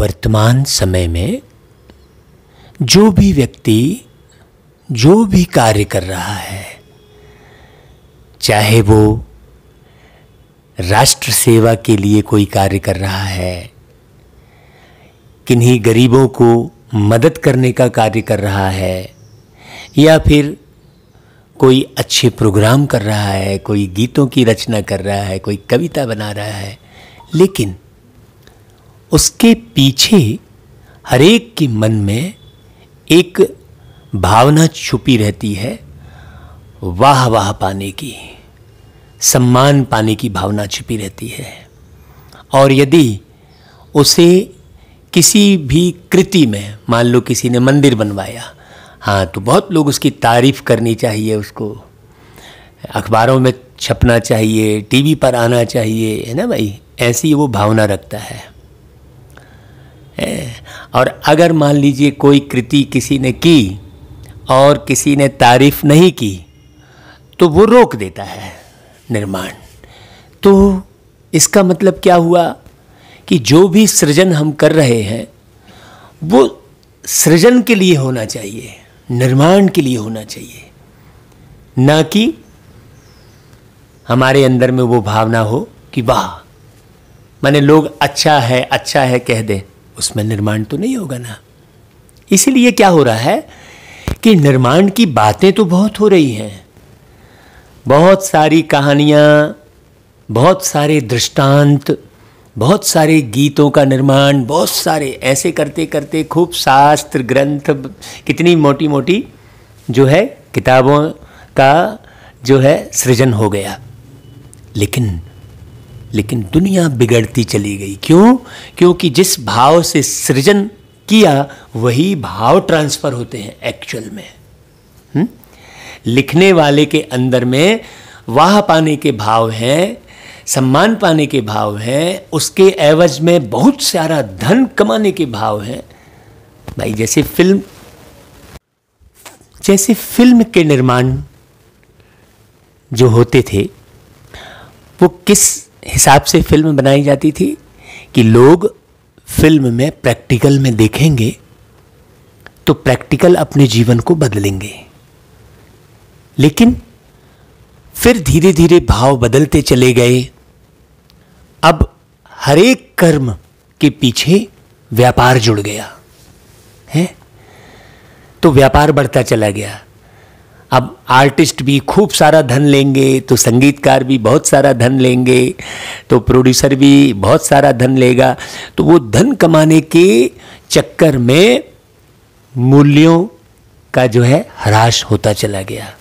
वर्तमान समय में जो भी व्यक्ति जो भी कार्य कर रहा है, चाहे वो राष्ट्र सेवा के लिए कोई कार्य कर रहा है, किन्हीं गरीबों को मदद करने का कार्य कर रहा है, या फिर कोई अच्छे प्रोग्राम कर रहा है, कोई गीतों की रचना कर रहा है, कोई कविता बना रहा है, लेकिन उसके पीछे हर एक के मन में एक भावना छुपी रहती है, वाह वाह पाने की, सम्मान पाने की भावना छुपी रहती है। और यदि उसे किसी भी कृति में, मान लो किसी ने मंदिर बनवाया, हाँ, तो बहुत लोग उसकी तारीफ करनी चाहिए, उसको अखबारों में छपना चाहिए, टीवी पर आना चाहिए, है ना भाई, ऐसी वो भावना रखता है। और अगर मान लीजिए कोई कृति किसी ने की और किसी ने तारीफ नहीं की, तो वो रोक देता है निर्माण। तो इसका मतलब क्या हुआ कि जो भी सृजन हम कर रहे हैं वो सृजन के लिए होना चाहिए, निर्माण के लिए होना चाहिए, ना कि हमारे अंदर में वो भावना हो कि वाह, माने लोग अच्छा है कह दें, उसमें निर्माण तो नहीं होगा ना। इसीलिए क्या हो रहा है कि निर्माण की बातें तो बहुत हो रही हैं, बहुत सारी कहानियाँ, बहुत सारे दृष्टांत, बहुत सारे गीतों का निर्माण, बहुत सारे ऐसे करते करते खूब शास्त्र ग्रंथ, कितनी मोटी मोटी जो है किताबों का जो है सृजन हो गया। लेकिन दुनिया बिगड़ती चली गई। क्यों? क्योंकि जिस भाव से सृजन किया वही भाव ट्रांसफर होते हैं एक्चुअल में। लिखने वाले के अंदर में वाह पाने के भाव हैं, सम्मान पाने के भाव हैं, उसके एवज में बहुत सारा धन कमाने के भाव हैं। भाई जैसे फिल्म के निर्माण जो होते थे, वो किस हिसाब से फिल्म बनाई जाती थी कि लोग फिल्म में प्रैक्टिकल में देखेंगे तो प्रैक्टिकल अपने जीवन को बदलेंगे। लेकिन फिर धीरे धीरे भाव बदलते चले गए। अब हर एक कर्म के पीछे व्यापार जुड़ गया है, तो व्यापार बढ़ता चला गया। अब आर्टिस्ट भी खूब सारा धन लेंगे, तो संगीतकार भी बहुत सारा धन लेंगे, तो प्रोड्यूसर भी बहुत सारा धन लेगा। तो वो धन कमाने के चक्कर में मूल्यों का जो है ह्रास होता चला गया।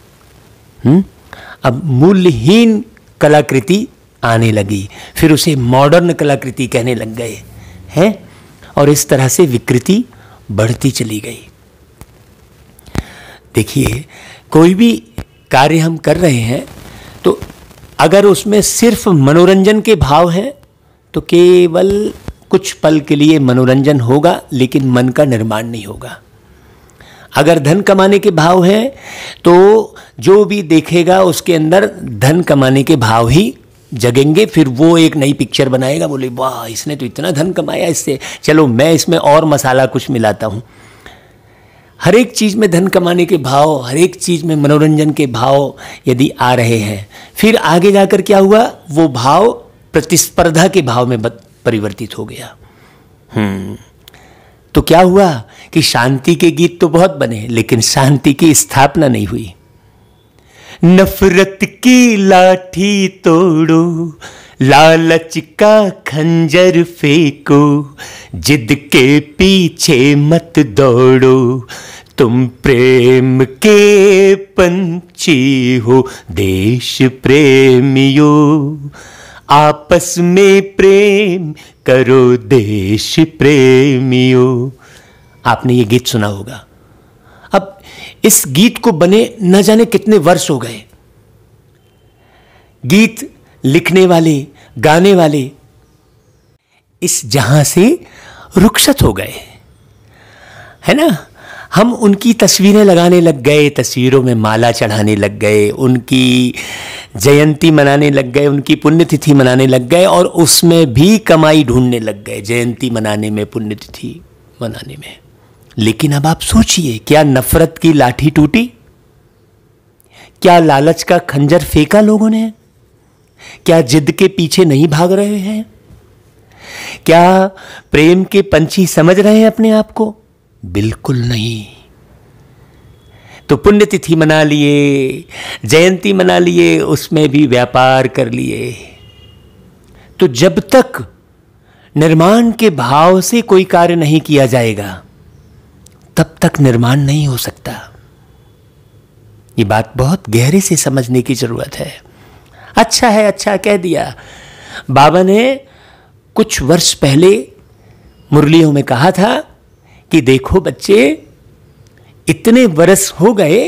अब मूल्यहीन कलाकृति आने लगी, फिर उसे मॉडर्न कलाकृति कहने लग गए हैं, और इस तरह से विकृति बढ़ती चली गई। देखिए, कोई भी कार्य हम कर रहे हैं तो अगर उसमें सिर्फ मनोरंजन के भाव हैं तो केवल कुछ पल के लिए मनोरंजन होगा, लेकिन मन का निर्माण नहीं होगा। अगर धन कमाने के भाव हैं तो जो भी देखेगा उसके अंदर धन कमाने के भाव ही जगेंगे। फिर वो एक नई पिक्चर बनाएगा, बोले वाह इसने तो इतना धन कमाया इससे, चलो मैं इसमें और मसाला कुछ मिलाता हूँ। हर एक चीज़ में धन कमाने के भाव, हर एक चीज़ में मनोरंजन के भाव यदि आ रहे हैं, फिर आगे जाकर क्या हुआ, वो भाव प्रतिस्पर्धा के भाव में परिवर्तित हो गया। तो क्या हुआ कि शांति के गीत तो बहुत बने, लेकिन शांति की स्थापना नहीं हुई। नफरत की लाठी तोड़ो, लालच का खंजर फेंको, जिद के पीछे मत दौड़ो, तुम प्रेम के पंछी हो देश प्रेमियों, आपस में प्रेम करो देश प्रेमियों। आपने ये गीत सुना होगा। अब इस गीत को बने न जाने कितने वर्ष हो गए। गीत लिखने वाले, गाने वाले इस जहां से रुखसत हो गए, है ना। हम उनकी तस्वीरें लगाने लग गए, तस्वीरों में माला चढ़ाने लग गए, उनकी जयंती मनाने लग गए, उनकी पुण्यतिथि मनाने लग गए और उसमें भी कमाई ढूंढने लग गए, जयंती मनाने में, पुण्यतिथि मनाने में। लेकिन अब आप सोचिए, क्या नफरत की लाठी टूटी? क्या लालच का खंजर फेंका लोगों ने? क्या जिद के पीछे नहीं भाग रहे हैं? क्या प्रेम के पंछी समझ रहे हैं अपने आप को? बिल्कुल नहीं। तो पुण्यतिथि मना लिए, जयंती मना लिए, उसमें भी व्यापार कर लिए। तो जब तक निर्माण के भाव से कोई कार्य नहीं किया जाएगा, तब तक निर्माण नहीं हो सकता। ये बात बहुत गहरे से समझने की जरूरत है। अच्छा है, अच्छा कह दिया। बाबा ने कुछ वर्ष पहले मुरलियों में कहा था कि देखो बच्चे, इतने वर्ष हो गए,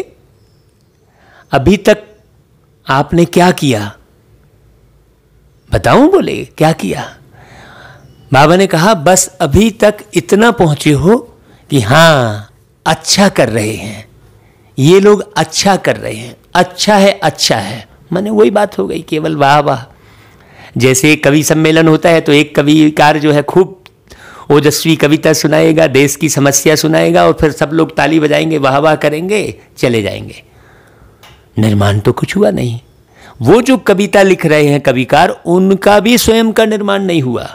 अभी तक आपने क्या किया? बताऊं? बोले क्या किया? बाबा ने कहा बस अभी तक इतना पहुंचे हो कि हाँ, अच्छा कर रहे हैं, ये लोग अच्छा कर रहे हैं, अच्छा है, अच्छा है। माने वही बात हो गई, केवल वाह वाह। जैसे कवि सम्मेलन होता है तो एक कविकार जो है खूब ओजस्वी कविता सुनाएगा, देश की समस्या सुनाएगा और फिर सब लोग ताली बजाएंगे, वाह वाह करेंगे, चले जाएंगे। निर्माण तो कुछ हुआ नहीं। वो जो कविता लिख रहे हैं कविकार, उनका भी स्वयं का निर्माण नहीं हुआ।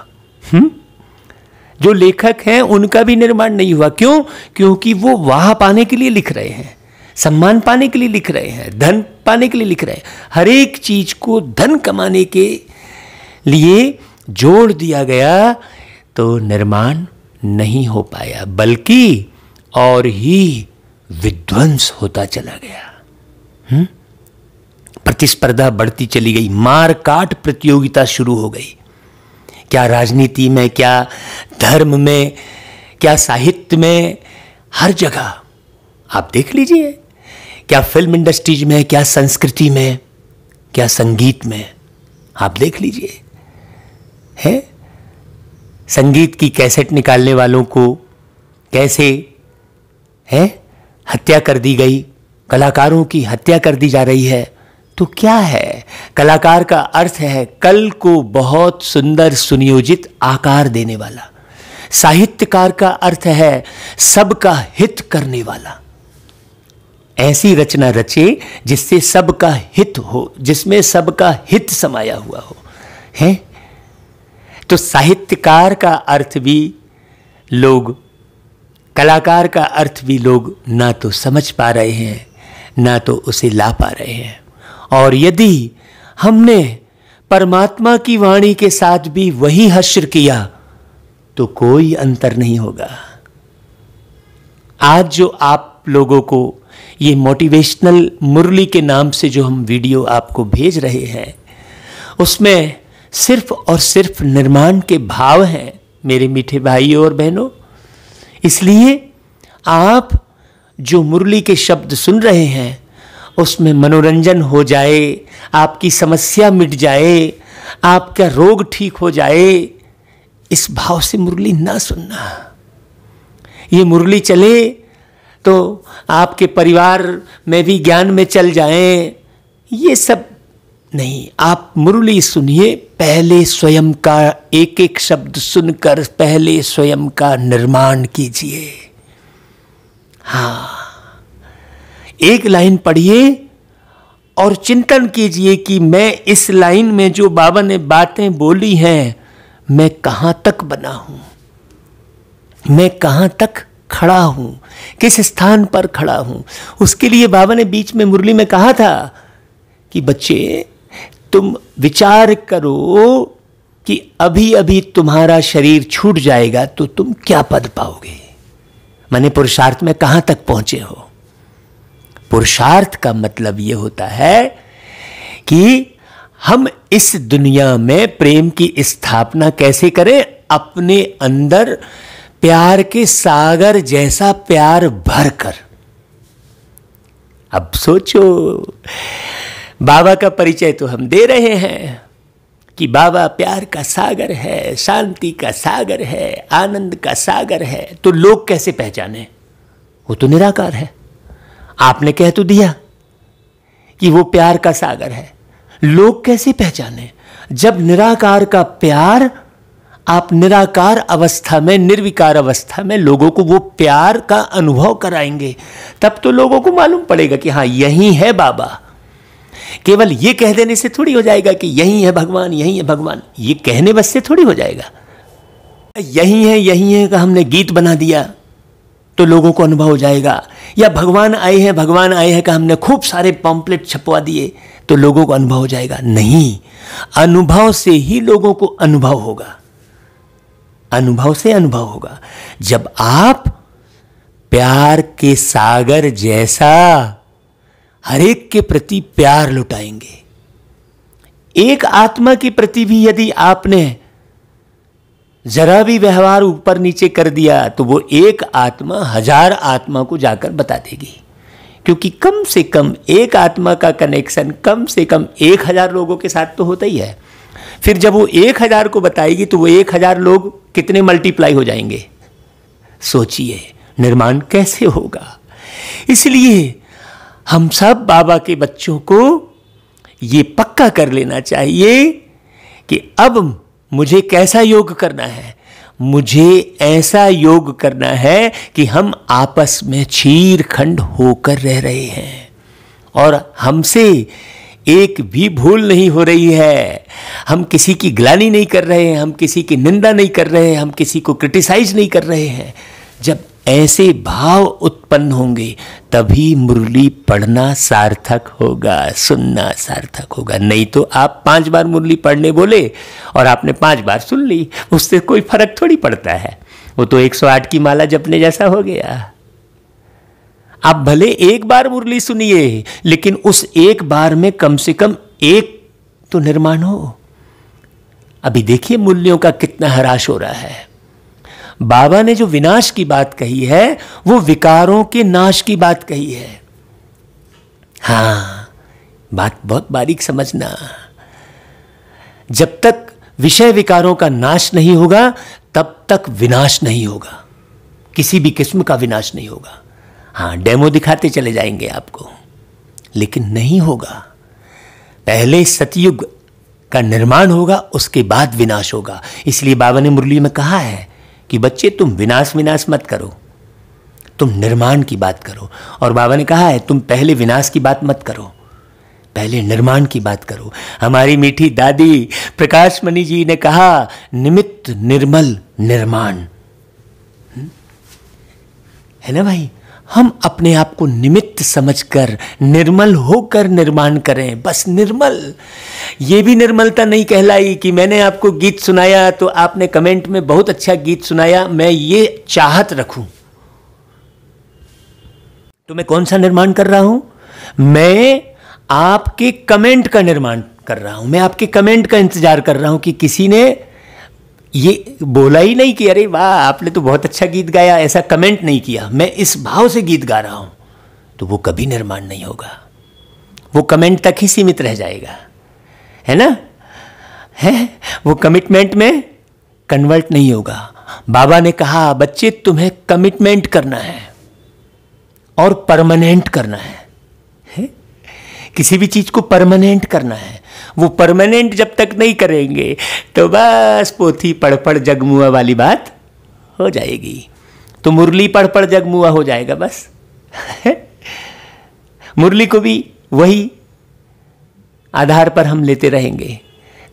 जो लेखक हैं उनका भी निर्माण नहीं हुआ। क्यों? क्योंकि वो वाह पाने के लिए लिख रहे हैं, सम्मान पाने के लिए लिख रहे हैं, धन पाने के लिए लिख रहे हैं। हर एक चीज को धन कमाने के लिए जोड़ दिया गया तो निर्माण नहीं हो पाया, बल्कि और ही विध्वंस होता चला गया। प्रतिस्पर्धा बढ़ती चली गई, मार काट प्रतियोगिता शुरू हो गई। क्या राजनीति में, क्या धर्म में, क्या साहित्य में, हर जगह आप देख लीजिए। क्या फिल्म इंडस्ट्रीज में, क्या संस्कृति में, क्या संगीत में, आप देख लीजिए। है संगीत की कैसेट निकालने वालों को कैसे है हत्या कर दी गई, कलाकारों की हत्या कर दी जा रही है। तो क्या है? कलाकार का अर्थ है कल को बहुत सुंदर सुनियोजित आकार देने वाला। साहित्यकार का अर्थ है सबका हित करने वाला। ऐसी रचना रचे जिससे सबका हित हो, जिसमें सबका हित समाया हुआ हो। है तो साहित्यकार का अर्थ भी लोग, कलाकार का अर्थ भी लोग ना तो समझ पा रहे हैं, ना तो उसे ला पा रहे हैं। और यदि हमने परमात्मा की वाणी के साथ भी वही हश्र किया तो कोई अंतर नहीं होगा। आज जो आप लोगों को ये मोटिवेशनल मुरली के नाम से जो हम वीडियो आपको भेज रहे हैं, उसमें सिर्फ और सिर्फ निर्माण के भाव हैं मेरे मीठे भाइयों और बहनों। इसलिए आप जो मुरली के शब्द सुन रहे हैं उसमें मनोरंजन हो जाए, आपकी समस्या मिट जाए, आपका रोग ठीक हो जाए, इस भाव से मुरली ना सुनना। ये मुरली चले तो आपके परिवार में भी ज्ञान में चल जाएं, ये सब नहीं। आप मुरली सुनिए, पहले स्वयं का एक एक शब्द सुनकर पहले स्वयं का निर्माण कीजिए। हाँ, एक लाइन पढ़िए और चिंतन कीजिए कि मैं इस लाइन में जो बाबा ने बातें बोली हैं, मैं कहां तक बना हूं, मैं कहां तक खड़ा हूं, किस स्थान पर खड़ा हूं। उसके लिए बाबा ने बीच में मुरली में कहा था कि बच्चे तुम विचार करो कि अभी अभी तुम्हारा शरीर छूट जाएगा तो तुम क्या पद पाओगे। माने पुरुषार्थ में कहां तक पहुंचे हो। पुरुषार्थ का मतलब यह होता है कि हम इस दुनिया में प्रेम की स्थापना कैसे करें, अपने अंदर प्यार के सागर जैसा प्यार भरकर। अब सोचो, बाबा का परिचय तो हम दे रहे हैं कि बाबा प्यार का सागर है, शांति का सागर है, आनंद का सागर है। तो लोग कैसे पहचाने? वो तो निराकार है। आपने कह तो दिया कि वो प्यार का सागर है, लोग कैसे पहचाने? जब निराकार का प्यार आप निराकार अवस्था में, निर्विकार अवस्था में लोगों को वो प्यार का अनुभव कराएंगे, तब तो लोगों को मालूम पड़ेगा कि हाँ यही है बाबा। केवल ये कह देने से थोड़ी हो जाएगा कि यही है भगवान, यही है भगवान। ये कहने बस से थोड़ी हो जाएगा। यही है का हमने गीत बना दिया तो लोगों को अनुभव हो जाएगा, या भगवान आए हैं का हमने खूब सारे पॉम्पलेट छपवा दिए तो लोगों को अनुभव हो जाएगा। नहीं, अनुभव से ही लोगों को अनुभव होगा, अनुभव से अनुभव होगा। जब आप प्यार के सागर जैसा हर एक के प्रति प्यार लुटाएंगे, एक आत्मा के प्रति भी यदि आपने जरा भी व्यवहार ऊपर नीचे कर दिया तो वो एक आत्मा 1000 आत्मा को जाकर बता देगी, क्योंकि कम से कम एक आत्मा का कनेक्शन कम से कम 1000 लोगों के साथ तो होता ही है। फिर जब वो 1000 को बताएगी तो वो 1000 लोग कितने मल्टीप्लाई हो जाएंगे, सोचिए निर्माण कैसे होगा। इसलिए हम सब बाबा के बच्चों को ये पक्का कर लेना चाहिए कि अब मुझे कैसा योग करना है, मुझे ऐसा योग करना है कि हम आपस में चीरखंड होकर रह रहे हैं और हमसे एक भी भूल नहीं हो रही है। हम किसी की ग्लानि नहीं कर रहे हैं, हम किसी की निंदा नहीं कर रहे हैं, हम किसी को क्रिटिसाइज नहीं कर रहे हैं। जब ऐसे भाव उत्पन्न होंगे तभी मुरली पढ़ना सार्थक होगा, सुनना सार्थक होगा। नहीं तो आप 5 बार मुरली पढ़ने बोले और आपने 5 बार सुन ली, उससे कोई फर्क थोड़ी पड़ता है। वो तो 108 की माला जपने जैसा हो गया। आप भले एक बार मुरली सुनिए, लेकिन उस एक बार में कम से कम एक तो निर्माण हो। अभी देखिए मूल्यों का कितना ह्रास हो रहा है। बाबा ने जो विनाश की बात कही है वो विकारों के नाश की बात कही है। हाँ, बात बहुत बारीक समझना। जब तक विषय विकारों का नाश नहीं होगा तब तक विनाश नहीं होगा, किसी भी किस्म का विनाश नहीं होगा। हाँ, डेमो दिखाते चले जाएंगे आपको, लेकिन नहीं होगा। पहले सतयुग का निर्माण होगा, उसके बाद विनाश होगा। इसलिए बाबा ने मुरली में कहा है कि बच्चे तुम विनाश मत करो, तुम निर्माण की बात करो। और बाबा ने कहा है तुम पहले विनाश की बात मत करो, पहले निर्माण की बात करो। हमारी मीठी दादी प्रकाश मणि जी ने कहा निमित्त निर्मल निर्माण, है ना भाई। हम अपने आप को निमित्त समझकर निर्मल होकर निर्माण करें, बस निर्मल। ये भी निर्मलता नहीं कहलाई कि मैंने आपको गीत सुनाया तो आपने कमेंट में बहुत अच्छा गीत सुनाया, मैं ये चाहत रखूं। तो मैं कौन सा निर्माण कर रहा हूं? मैं आपके कमेंट का निर्माण कर रहा हूं। मैं आपके कमेंट का इंतजार कर रहा हूं कि किसी ने ये बोला ही नहीं कि अरे वाह आपने तो बहुत अच्छा गीत गाया, ऐसा कमेंट नहीं किया। मैं इस भाव से गीत गा रहा हूं, तो वो कभी निर्माण नहीं होगा, वो कमेंट तक ही सीमित रह जाएगा, है ना, है वो कमिटमेंट में कन्वर्ट नहीं होगा। बाबा ने कहा बच्चे तुम्हें कमिटमेंट करना है और परमानेंट करना है? किसी भी चीज को परमानेंट करना है। वो परमानेंट जब तक नहीं करेंगे तो बस पोथी पढ़ पढ़ जगमुआ वाली बात हो जाएगी। तो मुरली पढ़ पढ़ जगमुआ हो जाएगा बस। मुरली को भी वही आधार पर हम लेते रहेंगे।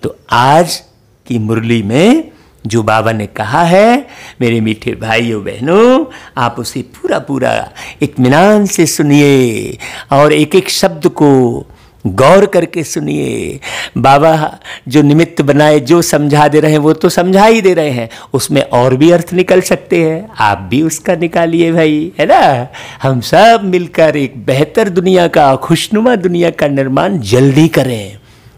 तो आज की मुरली में जो बाबा ने कहा है, मेरे मीठे भाइयों बहनों, आप उसे पूरा पूरा इत्मीनान से सुनिए और एक एक शब्द को गौर करके सुनिए। बाबा जो निमित्त बनाए, जो समझा दे रहे हैं वो तो समझा ही दे रहे हैं, उसमें और भी अर्थ निकल सकते हैं, आप भी उसका निकालिए भाई, है ना। हम सब मिलकर एक बेहतर दुनिया का, खुशनुमा दुनिया का निर्माण जल्दी करें।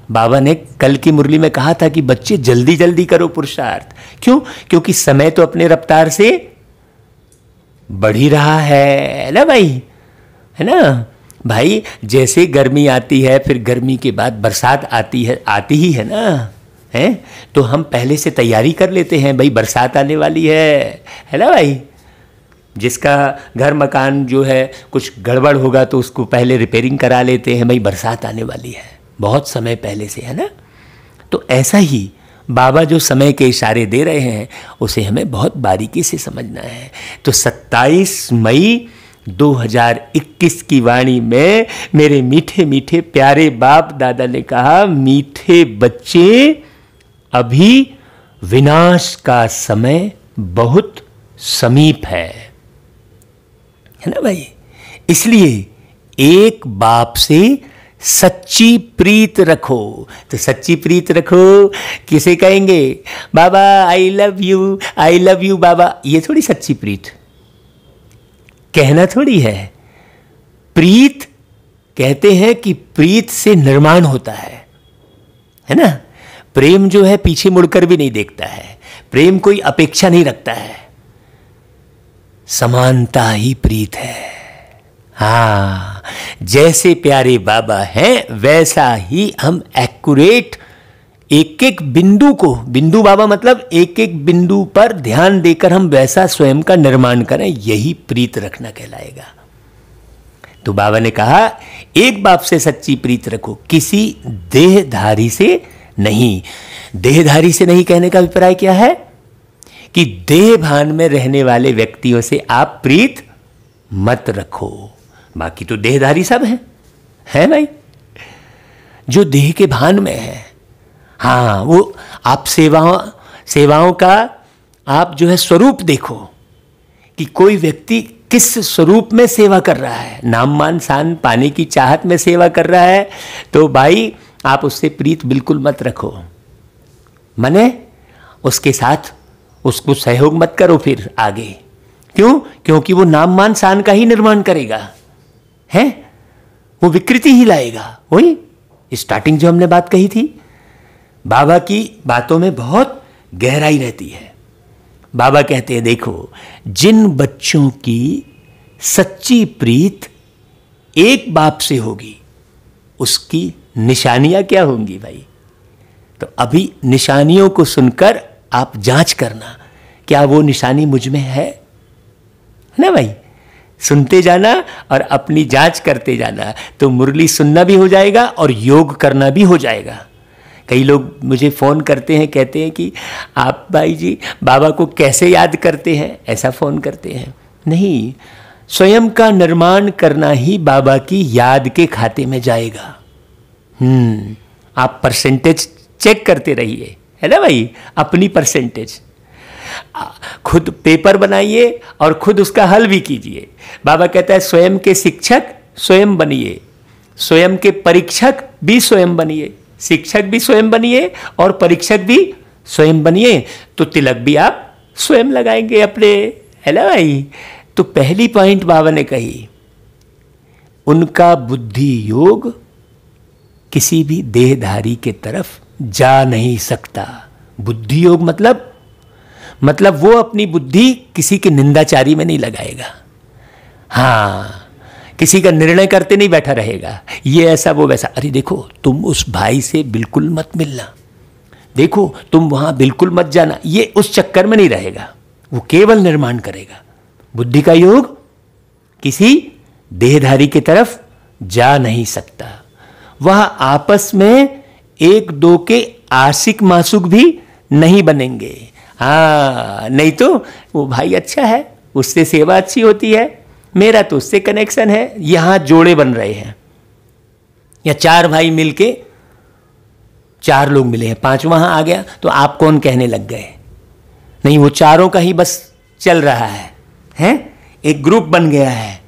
बाबा ने कल की मुरली में कहा था कि बच्चे जल्दी जल्दी करो पुरुषार्थ। क्यों? क्योंकि समय तो अपने रफ्तार से बढ़ ही रहा है ना भाई, है ना भाई। जैसे गर्मी आती है फिर गर्मी के बाद बरसात आती ही है ना, है तो हम पहले से तैयारी कर लेते हैं, भाई बरसात आने वाली है ना भाई। जिसका घर मकान जो है कुछ गड़बड़ होगा तो उसको पहले रिपेयरिंग करा लेते हैं, भाई बरसात आने वाली है। बहुत समय पहले से, है ना। तो ऐसा ही बाबा जो समय के इशारे दे रहे हैं उसे हमें बहुत बारीकी से समझना है। तो 27 मई 2021 की वाणी में मेरे मीठे मीठे प्यारे बाप दादा ने कहा, मीठे बच्चे, अभी विनाश का समय बहुत समीप है ना भाई। इसलिए एक बाप से सच्ची प्रीत रखो। तो सच्ची प्रीत रखो किसे कहेंगे? बाबा आई लव यू बाबा। ये थोड़ी सच्ची प्रीत, कहना थोड़ी है। प्रीत कहते हैं कि प्रीत से निर्माण होता है ना। प्रेम जो है पीछे मुड़कर भी नहीं देखता है, प्रेम कोई अपेक्षा नहीं रखता है, समानता ही प्रीत है। हाँ, जैसे प्यारे बाबा हैं वैसा ही हम एक्यूरेट एक एक बिंदु को, बिंदु बाबा मतलब एक एक बिंदु पर ध्यान देकर हम वैसा स्वयं का निर्माण करें, यही प्रीत रखना कहलाएगा। तो बाबा ने कहा एक बाप से सच्ची प्रीत रखो, किसी देहधारी से नहीं। देहधारी से नहीं कहने का अभिप्राय क्या है? कि देह भान में रहने वाले व्यक्तियों से आप प्रीत मत रखो। बाकी तो देहधारी सब है भाई, जो देह के भान में है। हाँ, वो आप सेवाओं का आप जो है स्वरूप देखो कि कोई व्यक्ति किस स्वरूप में सेवा कर रहा है। नाम मान शान पाने की चाहत में सेवा कर रहा है तो भाई आप उससे प्रीत बिल्कुल मत रखो। माने उसके साथ उसको सहयोग मत करो फिर आगे। क्यों? क्योंकि वो नाम मान शान का ही निर्माण करेगा, है वो विकृति ही लाएगा। वही स्टार्टिंग जो हमने बात कही थी, बाबा की बातों में बहुत गहराई रहती है। बाबा कहते हैं देखो, जिन बच्चों की सच्ची प्रीत एक बाप से होगी उसकी निशानियां क्या होंगी भाई। तो अभी निशानियों को सुनकर आप जांच करना, क्या वो निशानी मुझ में है ना भाई। सुनते जाना और अपनी जांच करते जाना, तो मुरली सुनना भी हो जाएगा और योग करना भी हो जाएगा। कई लोग मुझे फ़ोन करते हैं, कहते हैं कि आप भाई जी बाबा को कैसे याद करते हैं, ऐसा फ़ोन करते हैं। नहीं, स्वयं का निर्माण करना ही बाबा की याद के खाते में जाएगा। आप परसेंटेज चेक करते रहिए, है ना भाई, अपनी परसेंटेज। खुद पेपर बनाइए और खुद उसका हल भी कीजिए। बाबा कहता है स्वयं के शिक्षक स्वयं बनिए, स्वयं के परीक्षक भी स्वयं बनिए, शिक्षक भी स्वयं बनिए और परीक्षक भी स्वयं बनिए, तो तिलक भी आप स्वयं लगाएंगे अपने, है ना भाई। तो पहली पॉइंट बाबा ने कही, उनका बुद्धि योग किसी भी देहधारी के तरफ जा नहीं सकता। बुद्धि योग मतलब वो अपनी बुद्धि किसी के निंदाचारी में नहीं लगाएगा। हाँ, किसी का निर्णय करते नहीं बैठा रहेगा, ये ऐसा वो वैसा। अरे देखो तुम उस भाई से बिल्कुल मत मिलना, देखो तुम वहां बिल्कुल मत जाना, ये उस चक्कर में नहीं रहेगा। वो केवल निर्माण करेगा। बुद्धि का योग किसी देहधारी की तरफ जा नहीं सकता। वह आपस में एक दो के आशिक मासूक भी नहीं बनेंगे। हाँ, नहीं तो वो भाई अच्छा है, उससे सेवा अच्छी होती है, मेरा तो उससे कनेक्शन है, यहां जोड़े बन रहे हैं। या चार भाई मिलके, चार लोग मिले हैं, पांचवा वहां आ गया तो आप कौन कहने लग गए। नहीं, वो चारों का ही बस चल रहा है, एक ग्रुप बन गया है,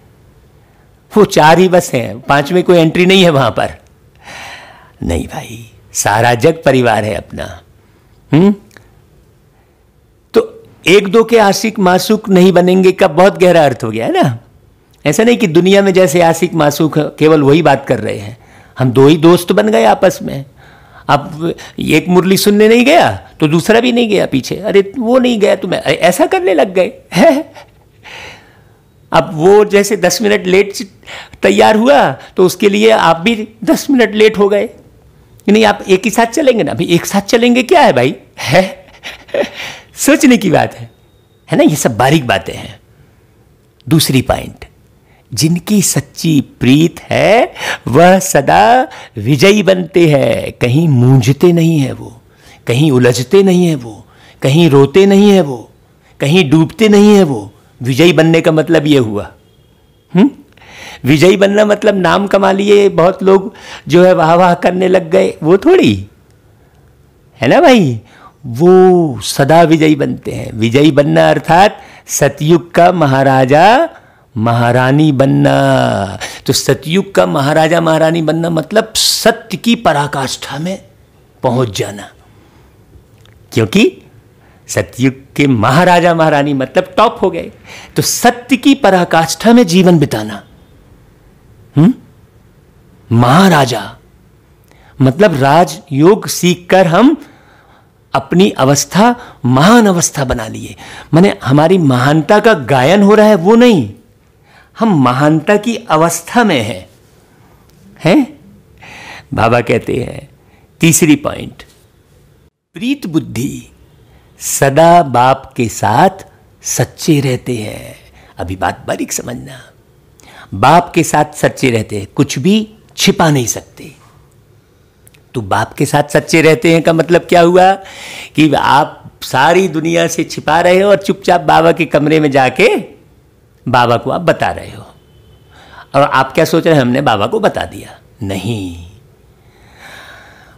वो चार ही बस हैं, पांचवें कोई एंट्री नहीं है वहां पर। नहीं भाई, सारा जग परिवार है अपना। तो एक दो के आशिक मासूक नहीं बनेंगे का बहुत गहरा अर्थ हो गया है ना। ऐसा नहीं कि दुनिया में जैसे आशिक मासूक केवल वही बात कर रहे हैं। हम दो ही दोस्त बन गए आपस में। अब एक मुरली सुनने नहीं गया तो दूसरा भी नहीं गया पीछे, अरे वो नहीं गया तो मैं, ऐसा करने लग गए है। अब वो जैसे 10 मिनट लेट तैयार हुआ तो उसके लिए आप भी 10 मिनट लेट हो गए। नहीं, आप एक ही साथ चलेंगे ना। अभी एक साथ चलेंगे क्या है भाई, है सोचने की बात है ना। ये सब बारीक बातें हैं। दूसरी पॉइंट, जिनकी सच्ची प्रीत है वह सदा विजयी बनते हैं। कहीं मूंझते नहीं है वो, कहीं उलझते नहीं है वो, कहीं रोते नहीं है वो, कहीं डूबते नहीं है वो। विजयी बनने का मतलब ये हुआ। विजयी बनना मतलब नाम कमा लिए, बहुत लोग जो है वाह वाह करने लग गए, वो थोड़ी है ना भाई। वो सदा विजयी बनते हैं। विजयी बनना अर्थात सतयुग का महाराजा महारानी बनना। तो सतयुग का महाराजा महारानी बनना मतलब सत्य की पराकाष्ठा में पहुंच जाना, क्योंकि सतयुग के महाराजा महारानी मतलब टॉप हो गए। तो सत्य की पराकाष्ठा में जीवन बिताना। महाराजा मतलब राजयोग सीखकर हम अपनी अवस्था महान अवस्था बना लिए। माने हमारी महानता का गायन हो रहा है वो नहीं, हम महानता की अवस्था में हैं। बाबा कहते हैं तीसरी पॉइंट, प्रीत बुद्धि सदा बाप के साथ सच्चे रहते हैं। अभी बात बारीक समझना, बाप के साथ सच्चे रहते हैं, कुछ भी छिपा नहीं सकते। तो बाप के साथ सच्चे रहते हैं का मतलब क्या हुआ कि आप सारी दुनिया से छिपा रहे हो और चुपचाप बाबा के कमरे में जाके बाबा को आप बता रहे हो। और आप क्या सोच रहे हैं, हमने बाबा को बता दिया? नहीं,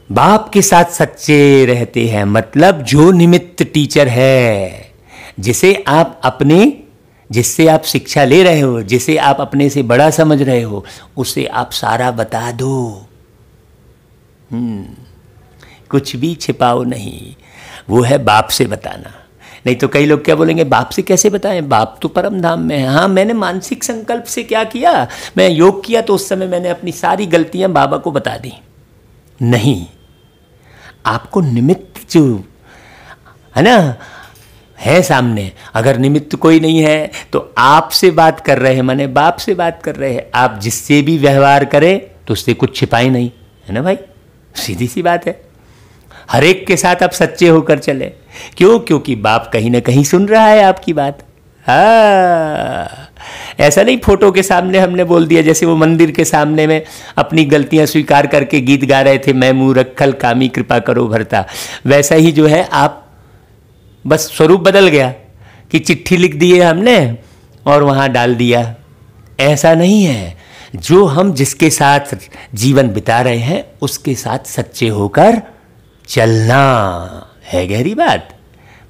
बाप के साथ सच्चे रहते हैं मतलब जो निमित्त टीचर है, जिसे आप शिक्षा ले रहे हो, जिसे आप अपने से बड़ा समझ रहे हो, उसे आप सारा बता दो। कुछ भी छिपाओ नहीं, वो है बाप से बताना। नहीं तो कई लोग क्या बोलेंगे, बाप से कैसे बताएं, बाप तो परम धाम में है। हाँ, मैंने मानसिक संकल्प से क्या किया, मैं योग किया तो उस समय मैंने अपनी सारी गलतियां बाबा को बता दी। नहीं, आपको निमित्त जो है ना है सामने, अगर निमित्त कोई नहीं है तो आपसे बात कर रहे हैं, माने बाप से बात कर रहे हैं। आप जिससे भी व्यवहार करें तो उससे कुछ छिपाए नहीं, है ना भाई, सीधी सी बात है। हर एक के साथ आप सच्चे होकर चले। क्यों? क्योंकि बाप कहीं ना कहीं सुन रहा है आपकी बात। हाँ, ऐसा नहीं फोटो के सामने हमने बोल दिया, जैसे वो मंदिर के सामने में अपनी गलतियां स्वीकार करके गीत गा रहे थे, मैं मुँह रखल कामी कृपा करो भरता। वैसा ही जो है आप बस स्वरूप बदल गया कि चिट्ठी लिख दी है हमने और वहाँ डाल दिया। ऐसा नहीं है। जो हम जिसके साथ जीवन बिता रहे हैं उसके साथ सच्चे होकर चलना है गहरी बात।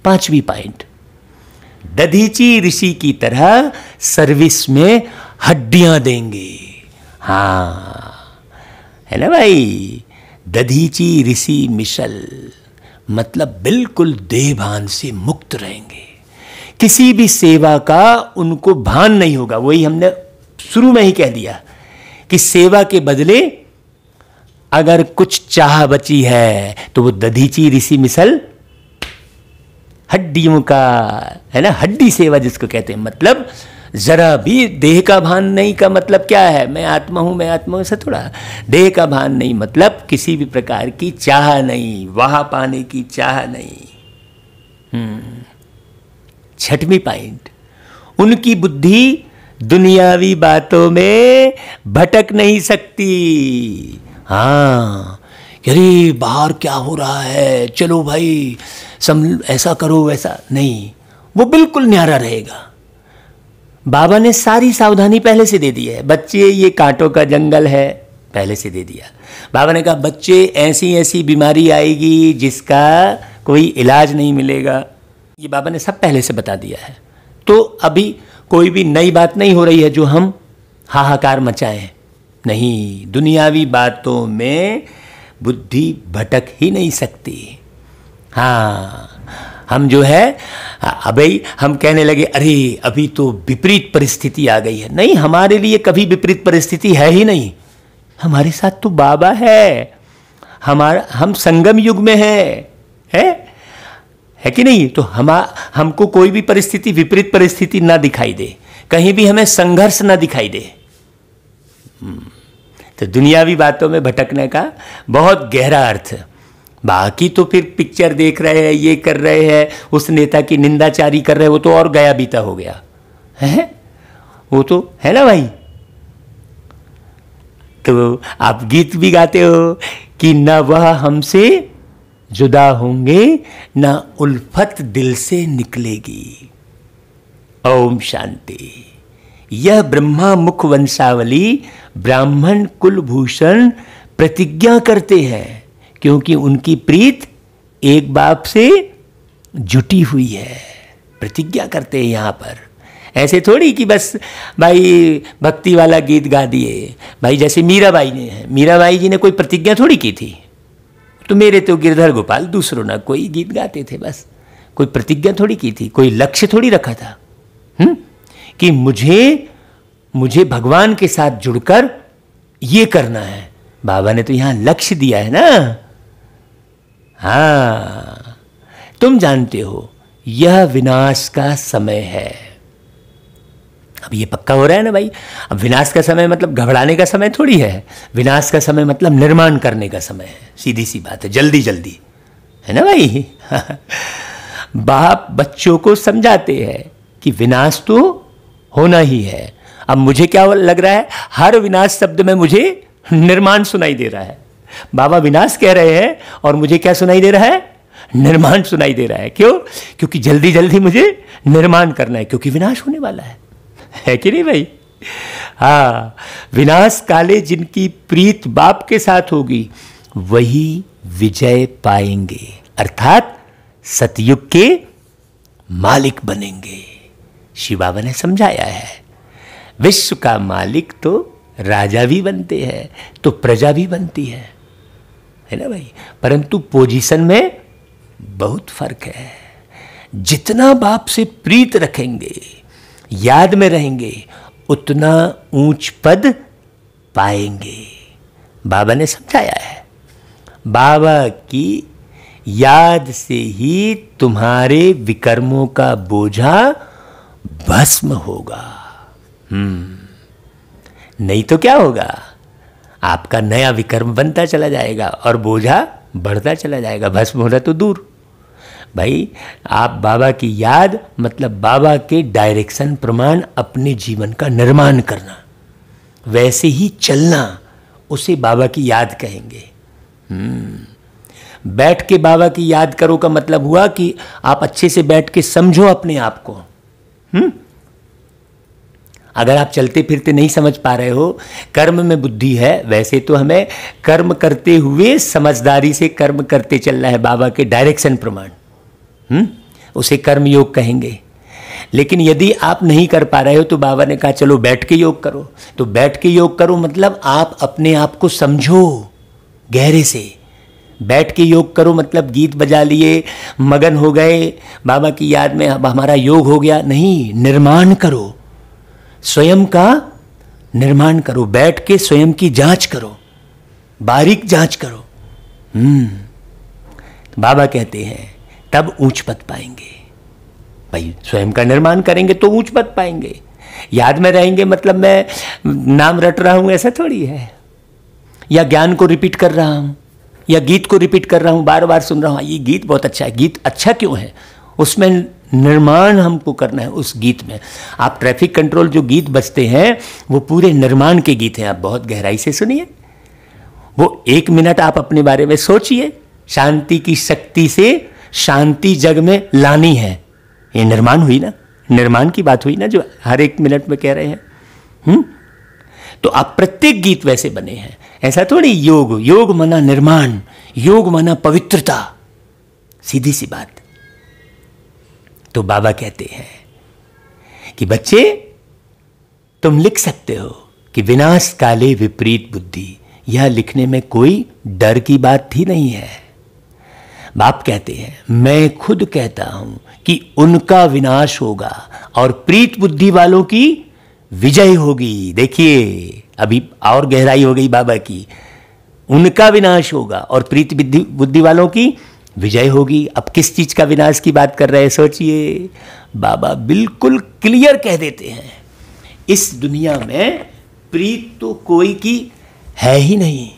पांचवी पॉइंट, दधीची ऋषि की तरह सर्विस में हड्डियां देंगे। हाँ, है ना भाई, दधीची ऋषि मिशल मतलब बिल्कुल देह भान से मुक्त रहेंगे। किसी भी सेवा का उनको भान नहीं होगा। वही हमने शुरू में ही कह दिया कि सेवा के बदले अगर कुछ चाह बची है तो वो दधीची ऋषि मिसल हड्डियों का, है ना, हड्डी सेवा जिसको कहते हैं। मतलब जरा भी देह का भान नहीं का मतलब क्या है, मैं आत्मा हूं, मैं आत्मा हूं, ऐसा थोड़ा। देह का भान नहीं मतलब किसी भी प्रकार की चाह नहीं, वहां पाने की चाह नहीं। छठवीं पॉइंट, उनकी बुद्धि दुनियावी बातों में भटक नहीं सकती। हाँ, अरे बाहर क्या हो रहा है, चलो भाई ऐसा करो वैसा नहीं, वो बिल्कुल न्यारा रहेगा। बाबा ने सारी सावधानी पहले से दे दी है। बच्चे, ये कांटों का जंगल है, पहले से दे दिया। बाबा ने कहा बच्चे ऐसी ऐसी बीमारी आएगी जिसका कोई इलाज नहीं मिलेगा, ये बाबा ने सब पहले से बता दिया है। तो अभी कोई भी नई बात नहीं हो रही है जो हम हाहाकार मचाएं। नहीं, दुनियावी बातों में बुद्धि भटक ही नहीं सकती। हाँ, हम जो है अभी हम कहने लगे अरे अभी तो विपरीत परिस्थिति आ गई है। नहीं, हमारे लिए कभी विपरीत परिस्थिति है ही नहीं। हमारे साथ तो बाबा है, हम संगम युग में है कि नहीं। तो हमको कोई भी परिस्थिति विपरीत परिस्थिति ना दिखाई दे, कहीं भी हमें संघर्ष ना दिखाई दे। तो दुनियावी बातों में भटकने का बहुत गहरा अर्थ है। बाकी तो फिर पिक्चर देख रहे हैं, ये कर रहे हैं, उस नेता की निंदाचारी कर रहे हैं, वो तो और गया बीता हो गया है, वो तो है ना भाई। तो आप गीत भी गाते हो कि न वह हमसे जुदा होंगे, न उल्फत दिल से निकलेगी। ओम शांति। यह ब्रह्मा मुख वंशावली ब्राह्मण कुलभूषण प्रतिज्ञा करते हैं, क्योंकि उनकी प्रीत एक बाप से जुटी हुई है। प्रतिज्ञा करते हैं यहाँ पर, ऐसे थोड़ी कि बस भाई भक्ति वाला गीत गा दिए। भाई जैसे मीराबाई ने है, मीराबाई जी ने कोई प्रतिज्ञा थोड़ी की थी, तो मेरे तो गिरधर गोपाल दूसरों ना कोई गीत गाते थे, बस कोई प्रतिज्ञा थोड़ी की थी, कोई लक्ष्य थोड़ी रखा था कि मुझे भगवान के साथ जुड़कर ये करना है। बाबा ने तो यहां लक्ष्य दिया है ना। हाँ, तुम जानते हो यह विनाश का समय है। अब ये पक्का हो रहा है ना भाई। अब विनाश का समय मतलब घबराने का समय थोड़ी है, विनाश का समय मतलब निर्माण करने का समय है। सीधी सी बात है, जल्दी जल्दी, है ना भाई। बाप बच्चों को समझाते हैं कि विनाश तो होना ही है। अब मुझे क्या लग रहा है, हर विनाश शब्द में मुझे निर्माण सुनाई दे रहा है। बाबा विनाश कह रहे हैं और मुझे क्या सुनाई दे रहा है, निर्माण सुनाई दे रहा है। क्यों? क्योंकि जल्दी जल्दी मुझे निर्माण करना है, क्योंकि विनाश होने वाला है कि नहीं भाई। हाँ, विनाश काले जिनकी प्रीत बाप के साथ होगी वही विजय पाएंगे, अर्थात सतयुग के मालिक बनेंगे। शिव बाबा ने समझाया है, विश्व का मालिक तो राजा भी बनते हैं तो प्रजा भी बनती है ना भाई। परंतु पोजीशन में बहुत फर्क है। जितना बाप से प्रीत रखेंगे, याद में रहेंगे, उतना ऊंच पद पाएंगे। बाबा ने समझाया है, बाबा की याद से ही तुम्हारे विकर्मों का बोझा भस्म होगा। नहीं तो क्या होगा, आपका नया विकर्म बनता चला जाएगा और बोझा बढ़ता चला जाएगा। भस्म होना तो दूर भाई, आप बाबा की याद मतलब बाबा के डायरेक्शन प्रमाण अपने जीवन का निर्माण करना, वैसे ही चलना, उसे बाबा की याद कहेंगे। बैठ के बाबा की याद करो का मतलब हुआ कि आप अच्छे से बैठ के समझो अपने आप को। अगर आप चलते फिरते नहीं समझ पा रहे हो, कर्म में बुद्धि है, वैसे तो हमें कर्म करते हुए समझदारी से कर्म करते चलना है बाबा के डायरेक्शन प्रमाण, उसे कर्म योग कहेंगे। लेकिन यदि आप नहीं कर पा रहे हो तो बाबा ने कहा चलो बैठ के योग करो। तो बैठ के योग करो मतलब आप अपने आप को समझो गहरे से। बैठ के योग करो मतलब गीत बजा लिए, मगन हो गए बाबा की याद में, अब हमारा योग हो गया, नहीं, निर्माण करो, स्वयं का निर्माण करो। बैठ के स्वयं की जांच करो, बारीक जांच करो। बाबा कहते हैं तब ऊंच पद पाएंगे। भाई स्वयं का निर्माण करेंगे तो ऊंच पद पाएंगे। याद में रहेंगे मतलब मैं नाम रट रहा हूं ऐसा थोड़ी है, या ज्ञान को रिपीट कर रहा हूं, या गीत को रिपीट कर रहा हूं, बार बार सुन रहा हूं, ये गीत बहुत अच्छा है। गीत अच्छा क्यों है? उसमें निर्माण हमको करना है। उस गीत में आप ट्रैफिक कंट्रोल जो गीत बजते हैं वो पूरे निर्माण के गीत हैं। आप बहुत गहराई से सुनिए, वो 1 मिनट आप अपने बारे में सोचिए। शांति की शक्ति से शांति जग में लानी है, ये निर्माण हुई ना, निर्माण की बात हुई ना जो हर 1 मिनट में कह रहे हैं। तो आप प्रत्येक गीत वैसे बने हैं, ऐसा थोड़ी। योग माना निर्माण, योग माना पवित्रता, सीधी सी बात। तो बाबा कहते हैं कि बच्चे तुम लिख सकते हो कि विनाश काले विपरीत बुद्धि। यह लिखने में कोई डर की बात ही नहीं है। बाप कहते हैं मैं खुद कहता हूं कि उनका विनाश होगा और प्रीत बुद्धि वालों की विजय होगी। देखिए अभी और गहराई हो गई बाबा की। उनका विनाश होगा और प्रीत बुद्धि वालों की विजय होगी। अब किस चीज का विनाश की बात कर रहे हैं सोचिए। बाबा बिल्कुल क्लियर कह देते हैं, इस दुनिया में प्रीत तो कोई की है ही नहीं।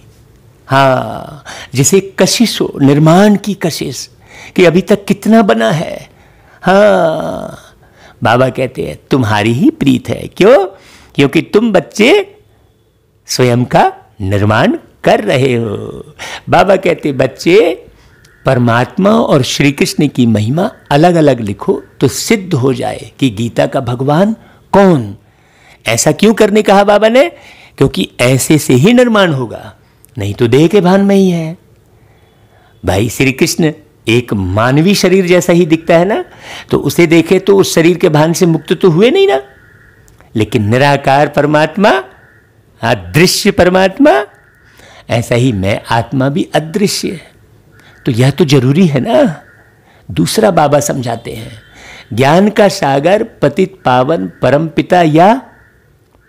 हाँ, जैसे कशिश हो, निर्माण की कशिश कि अभी तक कितना बना है। हाँ, बाबा कहते हैं तुम्हारी ही प्रीत है। क्यों? क्योंकि तुम बच्चे स्वयं का निर्माण कर रहे हो। बाबा कहते बच्चे परमात्मा और श्री कृष्ण की महिमा अलग अलग लिखो तो सिद्ध हो जाए कि गीता का भगवान कौन। ऐसा क्यों करने कहा बाबा ने? क्योंकि ऐसे से ही निर्माण होगा, नहीं तो देह के भान में ही है। भाई श्री कृष्ण एक मानवी शरीर जैसा ही दिखता है ना, तो उसे देखे तो उस शरीर के भान से मुक्त तो हुए नहीं ना। लेकिन निराकार परमात्मा, अदृश्य परमात्मा, ऐसा ही मैं आत्मा भी अदृश्य है। तो यह तो जरूरी है ना। दूसरा बाबा समझाते हैं, ज्ञान का सागर, पतित पावन परमपिता या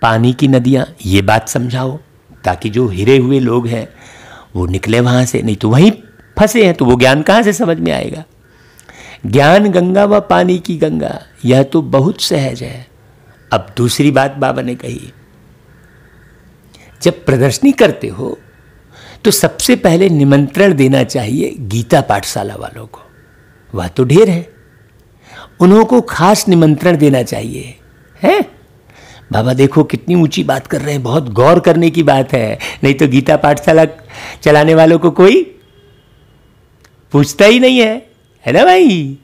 पानी की नदियां, ये बात समझाओ ताकि जो हिरे हुए लोग हैं वो निकले वहां से, नहीं तो वहीं फंसे हैं तो वो ज्ञान कहां से समझ में आएगा। ज्ञान गंगा व पानी की गंगा, यह तो बहुत सहज है। अब दूसरी बात बाबा ने कही, जब प्रदर्शनी करते हो तो सबसे पहले निमंत्रण देना चाहिए गीता पाठशाला वालों को। वह तो ढेर है, उन्हों को खास निमंत्रण देना चाहिए। है बाबा देखो कितनी ऊंची बात कर रहे हैं, बहुत गौर करने की बात है। नहीं तो गीता पाठशाला चलाने वालों को कोई पूछता ही नहीं है ना भाई।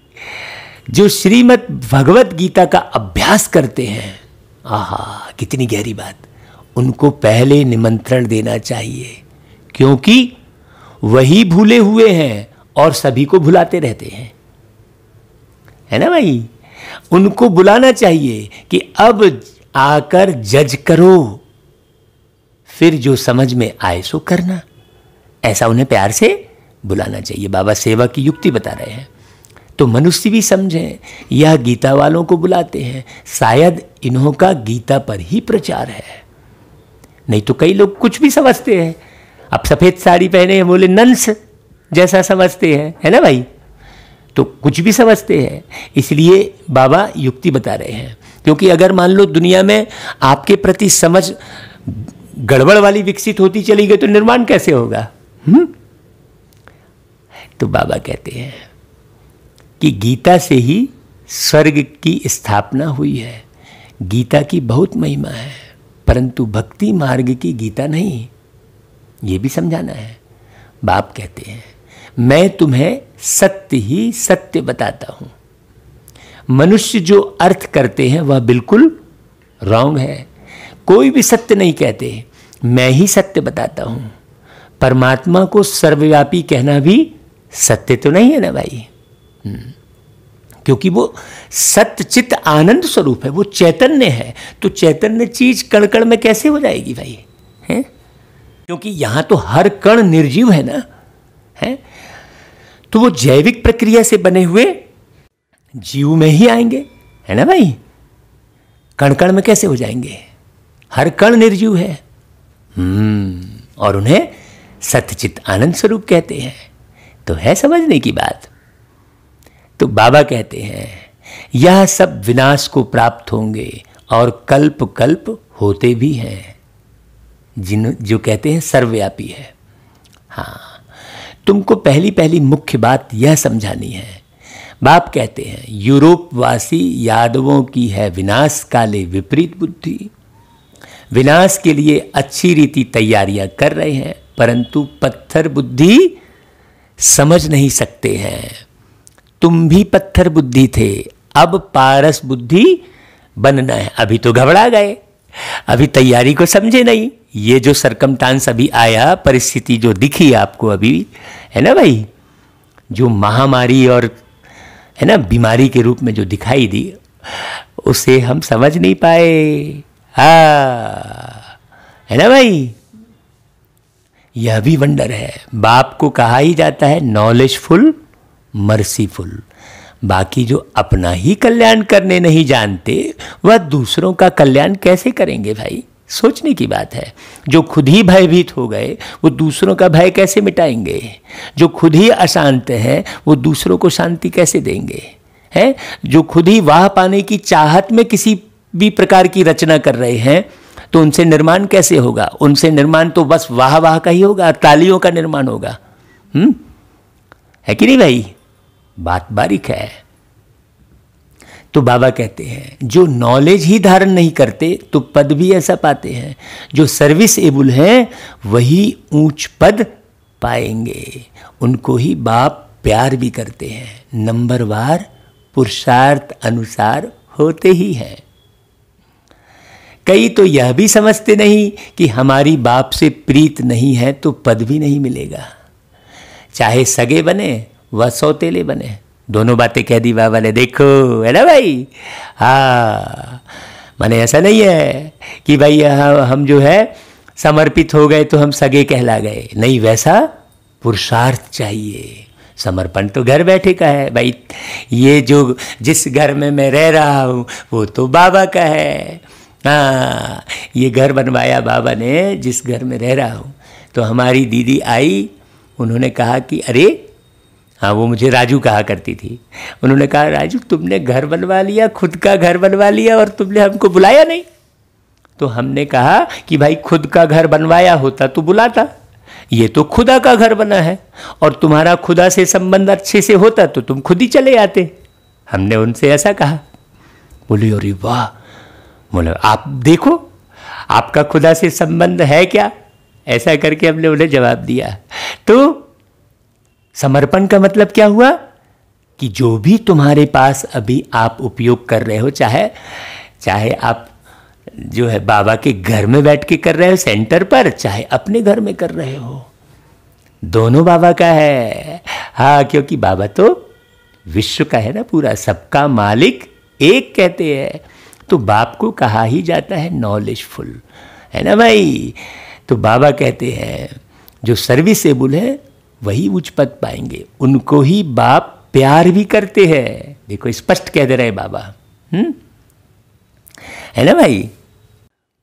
जो श्रीमद् भगवत गीता का अभ्यास करते हैं, आहा कितनी गहरी बात, उनको पहले निमंत्रण देना चाहिए, क्योंकि वही भूले हुए हैं और सभी को भुलाते रहते हैं, है ना भाई। उनको बुलाना चाहिए कि अब आकर जज करो, फिर जो समझ में आए सो करना। ऐसा उन्हें प्यार से बुलाना चाहिए। बाबा सेवा की युक्ति बता रहे हैं तो मनुष्य भी समझें, यह गीता वालों को बुलाते हैं, शायद इन्हों का गीता पर ही प्रचार है। नहीं तो कई लोग कुछ भी समझते हैं। अब सफेद साड़ी पहने हैं, बोले नंस जैसा समझते हैं, है ना भाई। तो कुछ भी समझते हैं, इसलिए बाबा युक्ति बता रहे हैं। क्योंकि अगर मान लो दुनिया में आपके प्रति समझ गड़बड़ वाली विकसित होती चली गई तो निर्माण कैसे होगा? तो बाबा कहते हैं कि गीता से ही स्वर्ग की स्थापना हुई है। गीता की बहुत महिमा है, परंतु भक्ति मार्ग की गीता नहीं, ये भी समझाना है। बाप कहते हैं मैं तुम्हें सत्य ही सत्य बताता हूं। मनुष्य जो अर्थ करते हैं वह बिल्कुल रॉन्ग है। कोई भी सत्य नहीं कहते, मैं ही सत्य बताता हूं। परमात्मा को सर्वव्यापी कहना भी सत्य तो नहीं है ना भाई। क्योंकि वो सत्य चित्त आनंद स्वरूप है, वो चैतन्य है। तो चैतन्य चीज कण कण में कैसे हो जाएगी भाई? हैं? क्योंकि यहां तो हर कण निर्जीव है ना, है? तो वो जैविक प्रक्रिया से बने हुए जीव में ही आएंगे, है ना भाई। कण कण में कैसे हो जाएंगे? हर कण निर्जीव है। और उन्हें सत्यचित आनंद स्वरूप कहते हैं। तो है समझने की बात। तो बाबा कहते हैं यह सब विनाश को प्राप्त होंगे और कल्प कल्प होते भी हैं, जो कहते हैं सर्वव्यापी है। हाँ, तुमको पहली पहली मुख्य बात यह समझानी है। बाप कहते हैं यूरोपवासी यादवों की है विनाश काले विपरीत बुद्धि। विनाश के लिए अच्छी रीति तैयारियां कर रहे हैं, परंतु पत्थर बुद्धि समझ नहीं सकते हैं। तुम भी पत्थर बुद्धि थे, अब पारस बुद्धि बनना है। अभी तो घबरा गए, अभी तैयारी को समझे नहीं। ये जो सरकमटांस अभी आया, परिस्थिति जो दिखी आपको अभी, है ना भाई, जो महामारी और है ना बीमारी के रूप में जो दिखाई दी, उसे हम समझ नहीं पाए। है ना भाई। यह भी वंडर है। बाप को कहा ही जाता है नॉलेजफुल मर्सीफुल। बाकी जो अपना ही कल्याण करने नहीं जानते, वह दूसरों का कल्याण कैसे करेंगे भाई? सोचने की बात है। जो खुद ही भयभीत हो गए, वो दूसरों का भय कैसे मिटाएंगे? जो खुद ही अशांत हैं, वो दूसरों को शांति कैसे देंगे? हैं? जो खुद ही वाह पाने की चाहत में किसी भी प्रकार की रचना कर रहे हैं, तो उनसे निर्माण कैसे होगा? उनसे निर्माण तो बस वाह वाह का ही होगा, तालियों का निर्माण होगा। है कि नहीं भाई? बात बारीक है। तो बाबा कहते हैं जो नॉलेज ही धारण नहीं करते तो पद भी ऐसा पाते हैं, जो सर्विस एबल हैं वही ऊंच पद पाएंगे, उनको ही बाप प्यार भी करते हैं, नंबरवार पुरुषार्थ अनुसार होते ही हैं। कई तो यह भी समझते नहीं कि हमारी बाप से प्रीत नहीं है तो पद भी नहीं मिलेगा, चाहे सगे बने व सौतेले बने, दोनों बातें कह दी बाबा ने, देखो है ना भाई। हाँ, माने ऐसा नहीं है कि भाई हम जो है समर्पित हो गए तो हम सगे कहला गए, नहीं, वैसा पुरुषार्थ चाहिए। समर्पण तो घर बैठे का है भाई, ये जो जिस घर में मैं रह रहा हूँ वो तो बाबा का है। हाँ, ये घर बनवाया बाबा ने जिस घर में रह रहा हूँ। तो हमारी दीदी आई, उन्होंने कहा कि अरे, हाँ वो मुझे राजू कहा करती थी, उन्होंने कहा राजू तुमने घर बनवा लिया, खुद का घर बनवा लिया और तुमने हमको बुलाया नहीं। तो हमने कहा कि भाई खुद का घर बनवाया होता तो बुलाता, ये तो खुदा का घर बना है और तुम्हारा खुदा से संबंध अच्छे से होता तो तुम खुद ही चले आते। हमने उनसे ऐसा कहा। बोले अरे वाह, बोले आप देखो आपका खुदा से संबंध है क्या, ऐसा करके हमने उन्हें जवाब दिया। तो समर्पण का मतलब क्या हुआ कि जो भी तुम्हारे पास अभी आप उपयोग कर रहे हो, चाहे आप जो है बाबा के घर में बैठ के कर रहे हो सेंटर पर, चाहे अपने घर में कर रहे हो, दोनों बाबा का है। हाँ, क्योंकि बाबा तो विश्व का है ना, पूरा सबका मालिक एक कहते हैं। तो बाप को कहा ही जाता है नॉलेजफुल, है ना भाई। तो बाबा कहते हैं जो सर्विसेबल है वही उच्च पद पाएंगे, उनको ही बाप प्यार भी करते हैं। देखो स्पष्ट कह दे रहे बाबा, है ना भाई।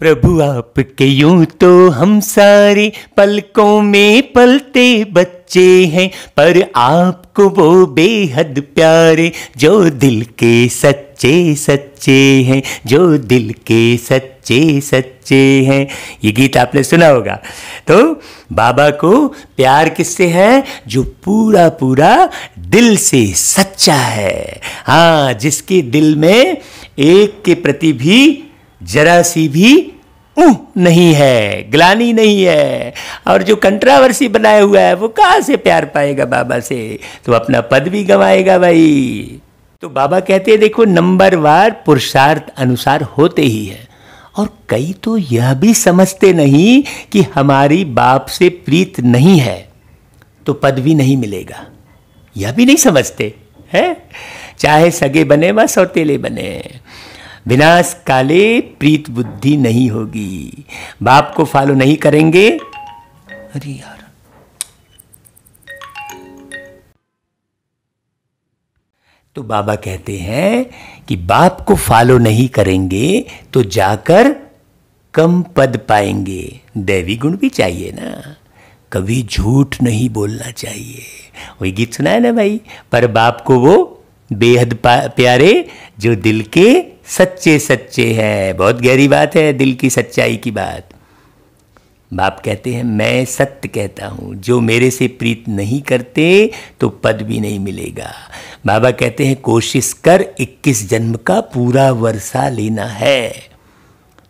प्रभु आपके यूं तो हम सारे पलकों में पलते बच्चे हैं, पर आपको वो बेहद प्यारे जो दिल के सच्चे सच्चे हैं, जो दिल के सच्चे सच्चे हैं। ये गीत आपने सुना होगा। तो बाबा को प्यार किससे है? जो पूरा पूरा दिल से सच्चा है। हाँ, जिसके दिल में एक के प्रति भी जरा सी भी नहीं है, ग्लानी नहीं है, और जो कंट्रावर्सी बनाया हुआ है वो कहाँ से प्यार पाएगा बाबा से, तो अपना पद भी गंवाएगा भाई। तो बाबा कहते हैं देखो नंबरवार पुरुषार्थ अनुसार होते ही है। और कई तो यह भी समझते नहीं कि हमारी बाप से प्रीत नहीं है तो पद भी नहीं मिलेगा, यह भी नहीं समझते है। चाहे सगे बने व सौतेले बने, विनाश काले प्रीत बुद्धि नहीं होगी। बाप को फॉलो नहीं करेंगे, अरे यार, तो बाबा कहते हैं कि बाप को फॉलो नहीं करेंगे तो जाकर कम पद पाएंगे। दैवी गुण भी चाहिए ना, कभी झूठ नहीं बोलना चाहिए। वही गीत सुना है ना भाई, पर बाप को वो बेहद प्यारे जो दिल के सच्चे सच्चे हैं। बहुत गहरी बात है, दिल की सच्चाई की बात। बाप कहते हैं मैं सत्य कहता हूँ, जो मेरे से प्रीत नहीं करते तो पद भी नहीं मिलेगा। बाबा कहते हैं कोशिश कर 21 जन्म का पूरा वर्षा लेना है।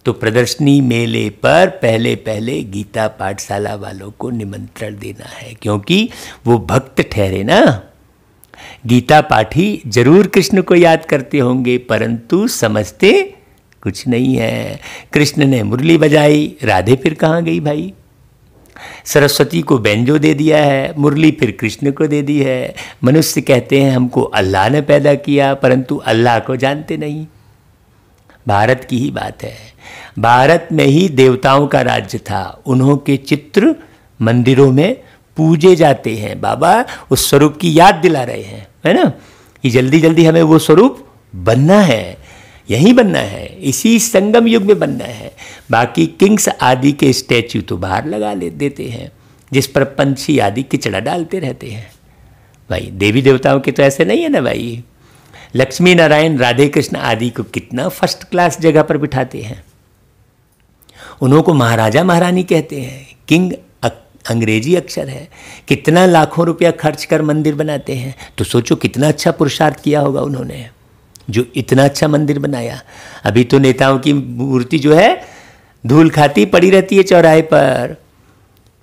तो प्रदर्शनी मेले पर पहले पहले गीता पाठशाला वालों को निमंत्रण देना है, क्योंकि वो भक्त ठहरे ना। गीता पाठी जरूर कृष्ण को याद करते होंगे, परंतु समझते कुछ नहीं है। कृष्ण ने मुरली बजाई, राधे फिर कहाँ गई भाई? सरस्वती को बेंजो दे दिया है, मुरली फिर कृष्ण को दे दी है। मनुष्य कहते हैं हमको अल्लाह ने पैदा किया, परंतु अल्लाह को जानते नहीं। भारत की ही बात है, भारत में ही देवताओं का राज्य था, उन्हों के चित्र मंदिरों में पूजे जाते हैं। बाबा उस स्वरूप की याद दिला रहे हैं, है ना, कि जल्दी जल्दी हमें वो स्वरूप बनना है, यहीं बनना है, इसी संगम युग में बनना है। बाकी किंग्स आदि के स्टैच्यू तो बाहर लगा देते हैं, जिस पर पंछी आदि किचड़ा डालते रहते हैं। भाई देवी देवताओं के तो ऐसे नहीं है ना भाई। लक्ष्मी नारायण राधे कृष्ण आदि को कितना फर्स्ट क्लास जगह पर बिठाते हैं, उन्हों को महाराजा महारानी कहते हैं। किंग अंग्रेजी अक्षर है, कितना लाखों रुपया खर्च कर मंदिर बनाते हैं, तो सोचो कितना अच्छा पुरुषार्थ किया होगा उन्होंने। जो इतना अच्छा मंदिर बनाया। अभी तो नेताओं की मूर्ति जो है धूल खाती पड़ी रहती है चौराहे पर।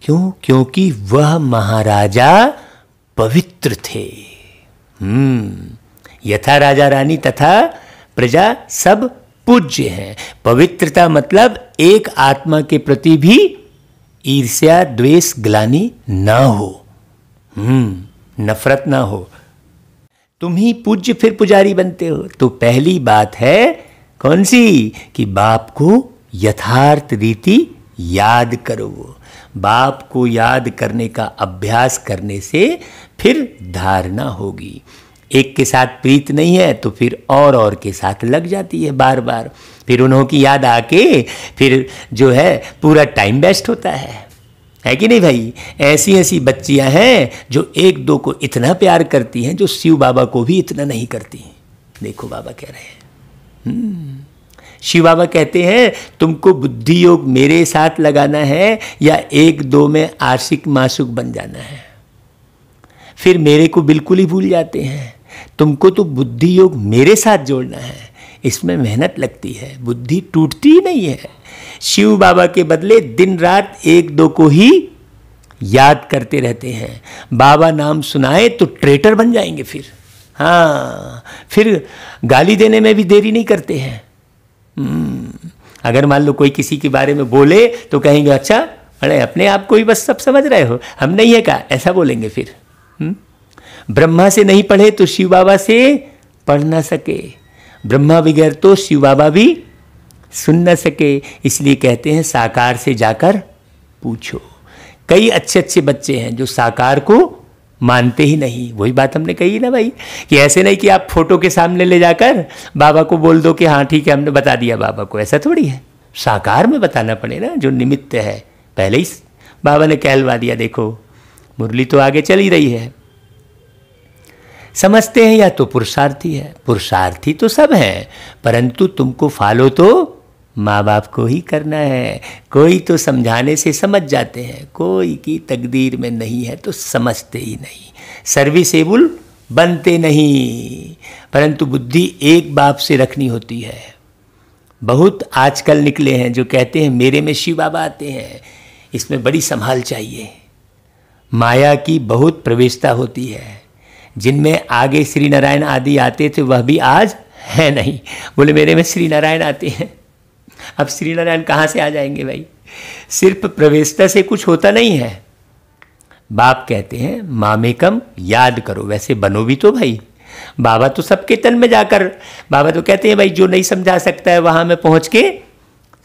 क्यों? क्योंकि वह महाराजा पवित्र थे। यथा राजा रानी तथा प्रजा सब पूज्य हैं। पवित्रता मतलब एक आत्मा के प्रति भी ईर्ष्या, द्वेष, ग्लानि ना हो, नफरत ना हो। तुम ही पूज्य फिर पुजारी बनते हो। तो पहली बात है कौन सी? कि बाप को यथार्थ रीति याद करो। बाप को याद करने का अभ्यास करने से फिर धारणा होगी। एक के साथ प्रीत नहीं है तो फिर और के साथ लग जाती है बार बार। फिर उन्हों की याद आके फिर जो है पूरा टाइम वेस्ट होता है कि नहीं भाई? ऐसी ऐसी बच्चियां हैं जो एक दो को इतना प्यार करती हैं जो शिव बाबा को भी इतना नहीं करती। देखो बाबा कह रहे हैं, शिव बाबा कहते हैं तुमको बुद्धि योग मेरे साथ लगाना है या एक दो में आशिक माशुक बन जाना है। फिर मेरे को बिल्कुल ही भूल जाते हैं। तुमको तो बुद्धि योग मेरे साथ जोड़ना है, इसमें मेहनत लगती है, बुद्धि टूटती ही नहीं है। शिव बाबा के बदले दिन रात एक दो को ही याद करते रहते हैं। बाबा नाम सुनाए तो ट्रेटर बन जाएंगे फिर। हाँ, फिर गाली देने में भी देरी नहीं करते हैं। अगर मान लो कोई किसी के बारे में बोले तो कहेंगे अच्छा, अरे अपने आप को ही बस सब समझ रहे हो, हम नहीं है का, ऐसा बोलेंगे फिर। ब्रह्मा से नहीं पढ़े तो शिव बाबा से पढ़ ना सके। ब्रह्मा बगैर तो शिव बाबा भी सुन न सके। इसलिए कहते हैं साकार से जाकर पूछो। कई अच्छे अच्छे बच्चे हैं जो साकार को मानते ही नहीं। वही बात हमने कही ना भाई, कि ऐसे नहीं कि आप फोटो के सामने ले जाकर बाबा को बोल दो कि हाँ ठीक है हमने बता दिया बाबा को। ऐसा थोड़ी है, साकार में बताना पड़े ना, जो निमित्त है। पहले ही बाबा ने कहलवा दिया, देखो मुरली तो आगे चल ही रही है। समझते हैं या तो पुरुषार्थी है, पुरुषार्थी तो सब हैं, परंतु तुमको फॉलो तो माँ बाप को ही करना है। कोई तो समझाने से समझ जाते हैं, कोई की तकदीर में नहीं है तो समझते ही नहीं, सर्विसेबल बनते नहीं। परंतु बुद्धि एक बाप से रखनी होती है। बहुत आजकल निकले हैं जो कहते हैं मेरे में शिव बाबा आते हैं। इसमें बड़ी संभाल चाहिए। माया की बहुत प्रवेशता होती है। जिनमें आगे श्री नारायण आदि आते थे वह भी आज है नहीं। बोले मेरे में श्री नारायण आते हैं। अब श्री नारायण कहाँ से आ जाएंगे भाई? सिर्फ प्रवेशता से कुछ होता नहीं है। बाप कहते हैं मामेकम याद करो। वैसे बनो भी तो भाई। बाबा तो सबके तन में जाकर, बाबा तो कहते हैं भाई जो नहीं समझा सकता है वहाँ मैं पहुँच के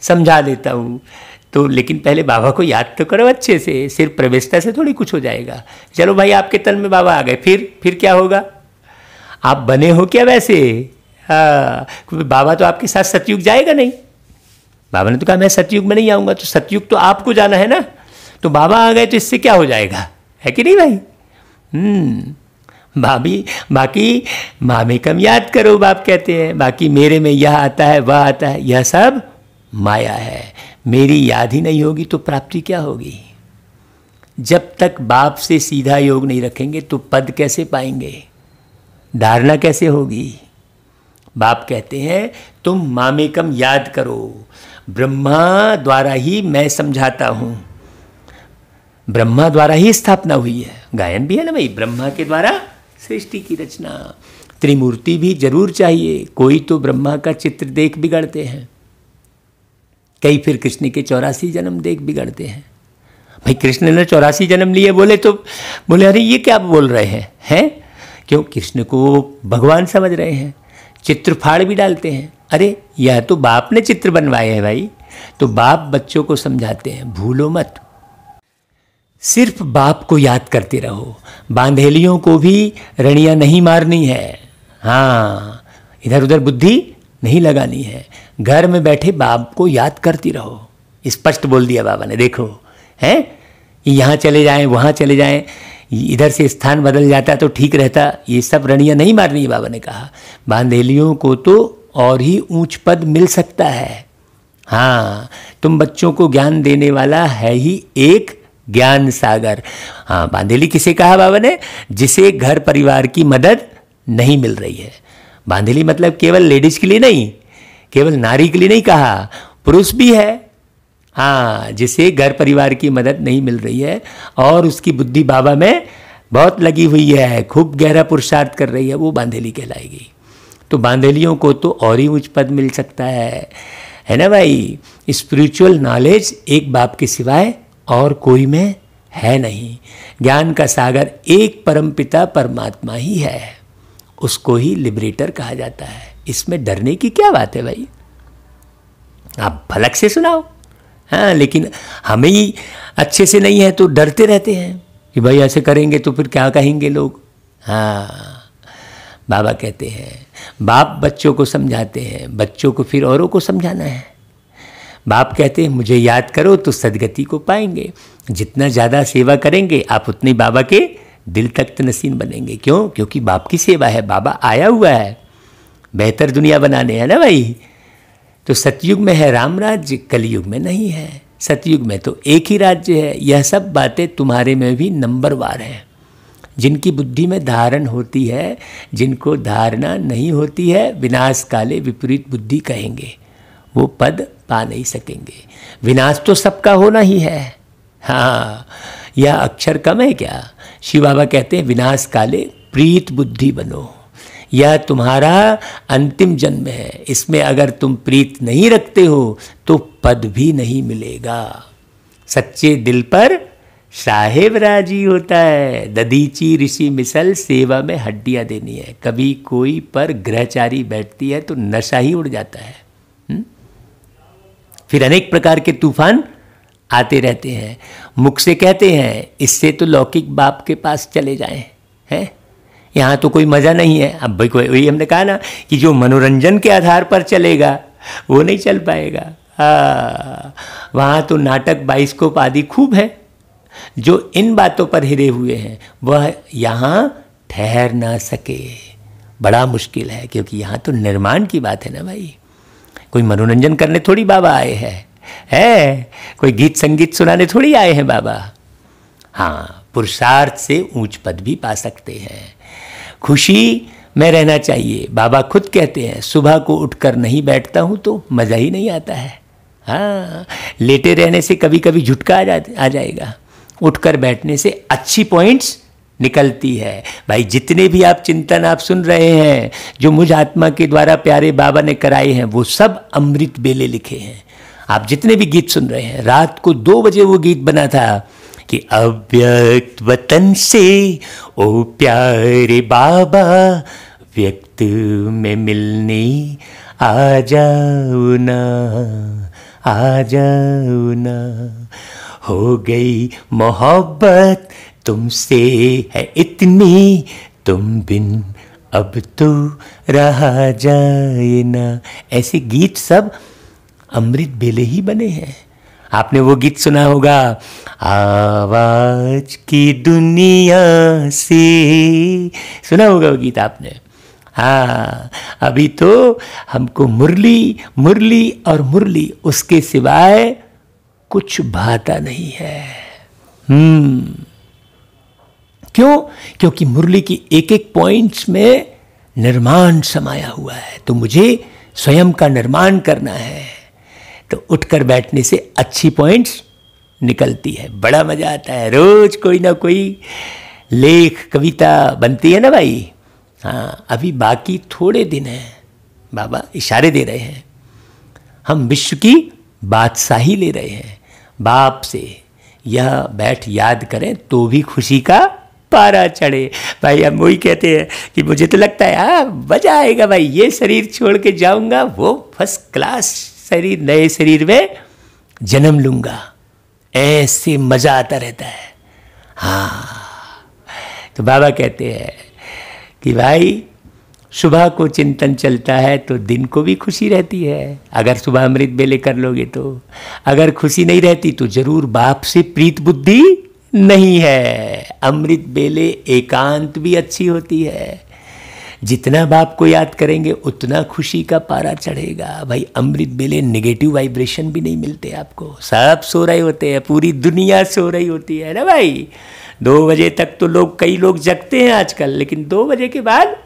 समझा देता हूँ। तो लेकिन पहले बाबा को याद तो करो अच्छे से। सिर्फ प्रवेशता से थोड़ी कुछ हो जाएगा। चलो भाई आपके तन में बाबा आ गए, फिर क्या होगा? आप बने हो क्या वैसे? क्योंकि बाबा तो आपके साथ सतयुग जाएगा नहीं। बाबा ने तो कहा मैं सतयुग में नहीं आऊँगा, तो सतयुग तो आपको जाना है ना। तो बाबा आ गए तो इससे क्या हो जाएगा, है कि नहीं भाई? बाकी मामेकम याद करो बाप कहते हैं। बाकी मेरे में यह आता है वह आता है, यह सब माया है। मेरी याद ही नहीं होगी तो प्राप्ति क्या होगी? जब तक बाप से सीधा योग नहीं रखेंगे तो पद कैसे पाएंगे, धारणा कैसे होगी? बाप कहते हैं तुम मामेकम याद करो। ब्रह्मा द्वारा ही मैं समझाता हूँ, ब्रह्मा द्वारा ही स्थापना हुई है। गायन भी है ना भाई, ब्रह्मा के द्वारा सृष्टि की रचना। त्रिमूर्ति भी जरूर चाहिए। कोई तो ब्रह्मा का चित्र देख बिगड़ते हैं, कई फिर कृष्ण के 84 जन्म देख बिगड़ते हैं। भाई कृष्ण ने 84 जन्म लिए बोले तो बोले अरे ये क्या बोल रहे हैं? क्यों? कृष्ण को भगवान समझ रहे हैं, चित्र फाड़ भी डालते हैं। अरे यह तो बाप ने चित्र बनवाए हैं भाई। तो बाप बच्चों को समझाते हैं भूलो मत, सिर्फ बाप को याद करते रहो। बांधेलियों को भी रणियाँ नहीं मारनी है। हाँ, इधर उधर बुद्धि नहीं लगानी है। घर में बैठे बाप को याद करती रहो। स्पष्ट बोल दिया बाबा ने, देखो हैं, यहाँ चले जाएं वहाँ चले जाएं, इधर से स्थान बदल जाता तो ठीक रहता। ये सब रणियाँ नहीं मारनी है बाबा ने कहा। बांधेलियों को तो और ही ऊंच पद मिल सकता है। हाँ, तुम बच्चों को ज्ञान देने वाला है ही एक ज्ञान सागर। हाँ, बांधेली किसे कहा बाबा ने? जिसे घर परिवार की मदद नहीं मिल रही है। बांधेली मतलब केवल लेडीज के लिए नहीं, केवल नारी के लिए नहीं कहा, पुरुष भी है। हाँ, जिसे घर परिवार की मदद नहीं मिल रही है और उसकी बुद्धि बाबा में बहुत लगी हुई है, खूब गहरा पुरुषार्थ कर रही है, वो बांधेली कहलाएगी। तो बांधेलियों को तो और ही उच्च पद मिल सकता है ना भाई। स्पिरिचुअल नॉलेज एक बाप के सिवाय और कोई में है नहीं। ज्ञान का सागर एक परमपिता परमात्मा ही है, उसको ही लिबरेटर कहा जाता है। इसमें डरने की क्या बात है भाई, आप भलक से सुनाओ। हाँ, लेकिन हमें ही अच्छे से नहीं है तो डरते रहते हैं कि भाई ऐसे करेंगे तो फिर क्या कहेंगे लोग। हाँ, बाबा कहते हैं बाप बच्चों को समझाते हैं, बच्चों को फिर औरों को समझाना है। बाप कहते हैं मुझे याद करो तो सदगति को पाएंगे, जितना ज़्यादा सेवा करेंगे आप उतने बाबा के दिल तक नसीब बनेंगे। क्यों? क्योंकि बाप की सेवा है, बाबा आया हुआ है बेहतर दुनिया बनाने, है ना भाई। तो सतयुग में है राम राज्य, कलयुग में नहीं है। सतयुग में तो एक ही राज्य है। यह सब बातें तुम्हारे में भी नंबरवार हैं। जिनकी बुद्धि में धारण होती है, जिनको धारणा नहीं होती है, विनाश काले विपरीत बुद्धि कहेंगे, वो पद पा नहीं सकेंगे। विनाश तो सबका होना ही है। हाँ, यह अक्षर कम है क्या? शिव बाबा कहते हैं विनाश काले प्रीत बुद्धि बनो, यह तुम्हारा अंतिम जन्म है। इसमें अगर तुम प्रीत नहीं रखते हो तो पद भी नहीं मिलेगा। सच्चे दिल पर साहेब राजी होता है। ददीची ऋषि मिसल सेवा में हड्डियां देनी है। कभी कोई पर ग्रहचारी बैठती है तो नशा ही उड़ जाता है। फिर अनेक प्रकार के तूफान आते रहते हैं। मुख से कहते हैं इससे तो लौकिक बाप के पास चले जाएं, हैं? यहाँ तो कोई मज़ा नहीं है। अब भाई कोई, वही हमने कहा ना कि जो मनोरंजन के आधार पर चलेगा वो नहीं चल पाएगा। वहाँ तो नाटक बाइस्कोप आदि खूब है। जो इन बातों पर हिरे हुए हैं वह यहाँ ठहर ना सके, बड़ा मुश्किल है। क्योंकि यहाँ तो निर्माण की बात है ना भाई। कोई मनोरंजन करने थोड़ी बाबा आए हैं, कोई गीत संगीत सुनाने थोड़ी आए हैं बाबा। हाँ, पुरुषार्थ से ऊंच पद भी पा सकते हैं। खुशी में रहना चाहिए। बाबा खुद कहते हैं सुबह को उठकर नहीं बैठता हूँ तो मज़ा ही नहीं आता है। हाँ, लेटे रहने से कभी कभी झुटका आ जाएगा, उठकर बैठने से अच्छी पॉइंट्स निकलती है। भाई जितने भी आप चिंतन आप सुन रहे हैं जो मुझ आत्मा के द्वारा प्यारे बाबा ने कराए हैं वो सब अमृत बेले लिखे हैं। आप जितने भी गीत सुन रहे हैं, रात को 2 बजे वो गीत बना था कि अव्यक्त वतन से ओ प्यारे बाबा व्यक्त में मिलने आ जाओ ना, आ जाओ ना। हो गई मोहब्बत तुमसे है इतनी, तुम बिन अब तो रहा जाए ना। ऐसे गीत सब अमृत बेले ही बने हैं। आपने वो गीत सुना होगा, आवाज की दुनिया से, सुना होगा वो गीत आपने। हाँ, अभी तो हमको मुरली मुरली और मुरली, उसके सिवाय कुछ भाता नहीं है। क्यों? क्योंकि मुरली की एक एक पॉइंट्स में निर्माण समाया हुआ है। तो मुझे स्वयं का निर्माण करना है, तो उठकर बैठने से अच्छी पॉइंट्स निकलती है, बड़ा मजा आता है। रोज कोई ना कोई लेख कविता बनती है ना भाई। हाँ, अभी बाकी थोड़े दिन हैं, बाबा इशारे दे रहे हैं। हम विश्व की बादशाही ले रहे हैं। बाप से यह बैठ याद करें तो भी खुशी का पारा चढ़े। भाई हम वही कहते हैं कि मुझे तो लगता है हाँ मजा आएगा भाई, ये शरीर छोड़ के जाऊंगा, वो फर्स्ट क्लास शरीर, नए शरीर में जन्म लूंगा, ऐसे मजा आता रहता है। हाँ, तो बाबा कहते हैं कि भाई सुबह को चिंतन चलता है तो दिन को भी खुशी रहती है, अगर सुबह अमृत बेले कर लोगे तो। अगर खुशी नहीं रहती तो जरूर बाप से प्रीत बुद्धि नहीं है। अमृत बेले एकांत भी अच्छी होती है। जितना बाप को याद करेंगे उतना खुशी का पारा चढ़ेगा। भाई अमृत बेले नेगेटिव वाइब्रेशन भी नहीं मिलते आपको, सब सो रहे होते हैं, पूरी दुनिया सो रही होती है ना भाई। 2 बजे तक तो कई लोग जगते हैं आजकल, लेकिन 2 बजे के बाद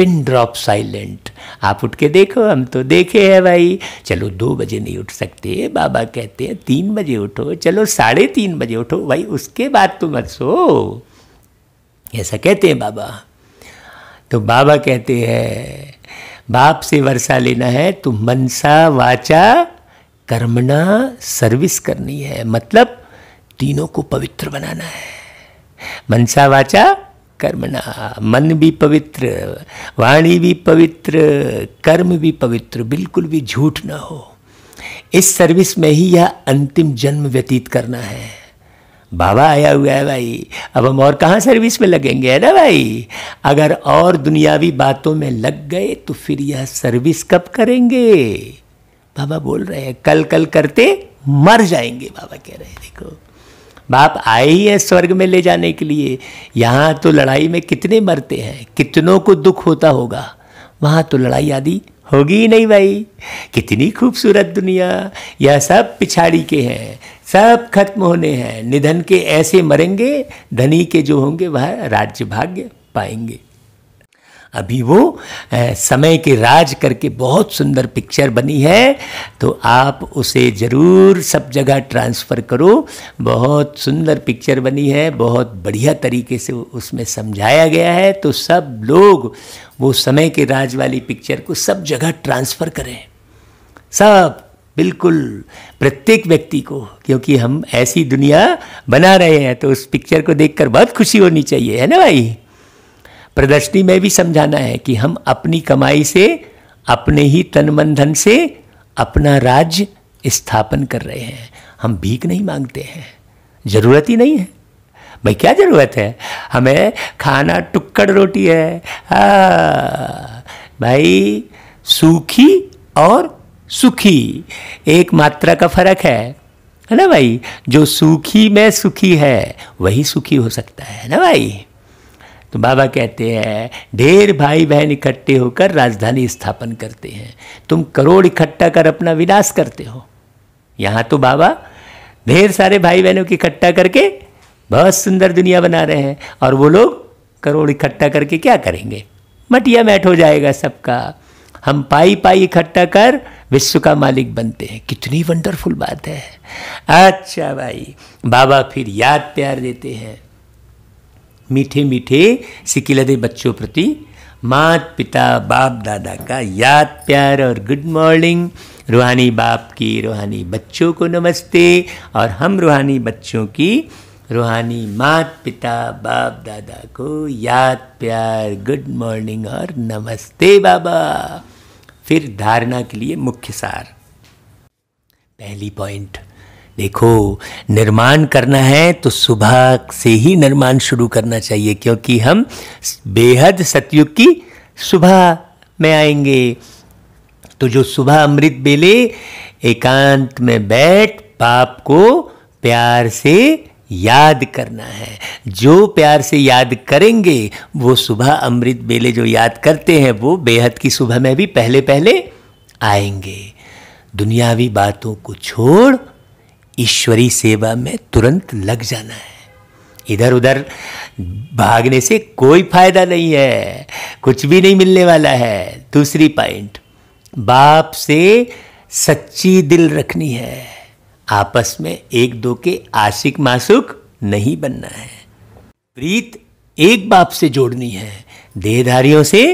पिन ड्रॉप साइलेंट। आप उठ के देखो, हम तो देखे हैं भाई। चलो 2 बजे नहीं उठ सकते, बाबा कहते हैं 3 बजे उठो, चलो 3:30 बजे उठो भाई, उसके बाद तो मत सो, ऐसा कहते हैं बाबा। तो बाबा कहते हैं बाप से वर्षा लेना है तो मनसा वाचा कर्मणा सर्विस करनी है, मतलब तीनों को पवित्र बनाना है। मनसा वाचा कर्मणा, मन भी पवित्र, वाणी भी पवित्र, कर्म भी पवित्र, बिल्कुल भी झूठ ना हो। इस सर्विस में ही यह अंतिम जन्म व्यतीत करना है। बाबा आया हुआ है भाई, अब हम और कहाँ सर्विस में लगेंगे, है ना भाई। अगर और दुनियावी बातों में लग गए तो फिर यह सर्विस कब करेंगे। बाबा बोल रहे हैं कल कल करते मर जाएंगे। बाबा कह रहे हैं देखो, बाप आए ही है स्वर्ग में ले जाने के लिए। यहाँ तो लड़ाई में कितने मरते हैं, कितनों को दुख होता होगा, वहाँ तो लड़ाई आदि होगी ही नहीं भाई। कितनी खूबसूरत दुनिया, यह सब पिछाड़ी के हैं, सब खत्म होने हैं। निधन के ऐसे मरेंगे, धनी के जो होंगे वह राज्य भाग्य पाएंगे। अभी वो समय के राज करके बहुत सुंदर पिक्चर बनी है, तो आप उसे ज़रूर सब जगह ट्रांसफ़र करो। बहुत सुंदर पिक्चर बनी है, बहुत बढ़िया तरीके से उसमें समझाया गया है। तो सब लोग वो समय के राज वाली पिक्चर को सब जगह ट्रांसफ़र करें, सब बिल्कुल प्रत्येक व्यक्ति को, क्योंकि हम ऐसी दुनिया बना रहे हैं। तो उस पिक्चर को देखकर बहुत खुशी होनी चाहिए, है ना भाई। प्रदर्शनी में भी समझाना है कि हम अपनी कमाई से, अपने ही तन मन धन से अपना राज्य स्थापन कर रहे हैं। हम भीख नहीं मांगते हैं, ज़रूरत ही नहीं है भाई। क्या ज़रूरत है हमें, खाना टुक्कड़ रोटी है। भाई सूखी और सुखी एक मात्रा का फर्क है ना भाई। जो सूखी में सुखी है वही सुखी हो सकता है ना भाई। तो बाबा कहते हैं ढेर भाई बहन इकट्ठे होकर राजधानी स्थापन करते हैं, तुम करोड़ इकट्ठा कर अपना विनाश करते हो। यहाँ तो बाबा ढेर सारे भाई बहनों की इकट्ठा करके बहुत सुंदर दुनिया बना रहे हैं, और वो लोग करोड़ इकट्ठा करके क्या करेंगे, मटिया मैट हो जाएगा सबका। हम पाई पाई इकट्ठा कर विश्व का मालिक बनते हैं। कितनी वंडरफुल बात है। अच्छा भाई, बाबा फिर याद प्यार देते हैं मीठे मीठे सिकिलदे बच्चों प्रति, मात पिता बाप दादा का याद प्यार और गुड मॉर्निंग। रूहानी बाप की रूहानी बच्चों को नमस्ते, और हम रूहानी बच्चों की रूहानी मात पिता बाप दादा को याद प्यार गुड मॉर्निंग और नमस्ते बाबा। फिर धारणा के लिए मुख्य सार। पहली पॉइंट देखो, निर्माण करना है तो सुबह से ही निर्माण शुरू करना चाहिए, क्योंकि हम बेहद सतयुग की सुबह में आएंगे। तो जो सुबह अमृत बेले एकांत में बैठ बाप को प्यार से याद करना है। जो प्यार से याद करेंगे वो सुबह अमृत बेले जो याद करते हैं वो बेहद की सुबह में भी पहले पहले आएंगे। दुनियावी बातों को छोड़ ईश्वरी सेवा में तुरंत लग जाना है। इधर उधर भागने से कोई फायदा नहीं है, कुछ भी नहीं मिलने वाला है। दूसरी पॉइंट, बाप से सच्ची दिल रखनी है। आपस में एक दो के आशिक मासूक नहीं बनना है। प्रीत एक बाप से जोड़नी है, देहधारियों से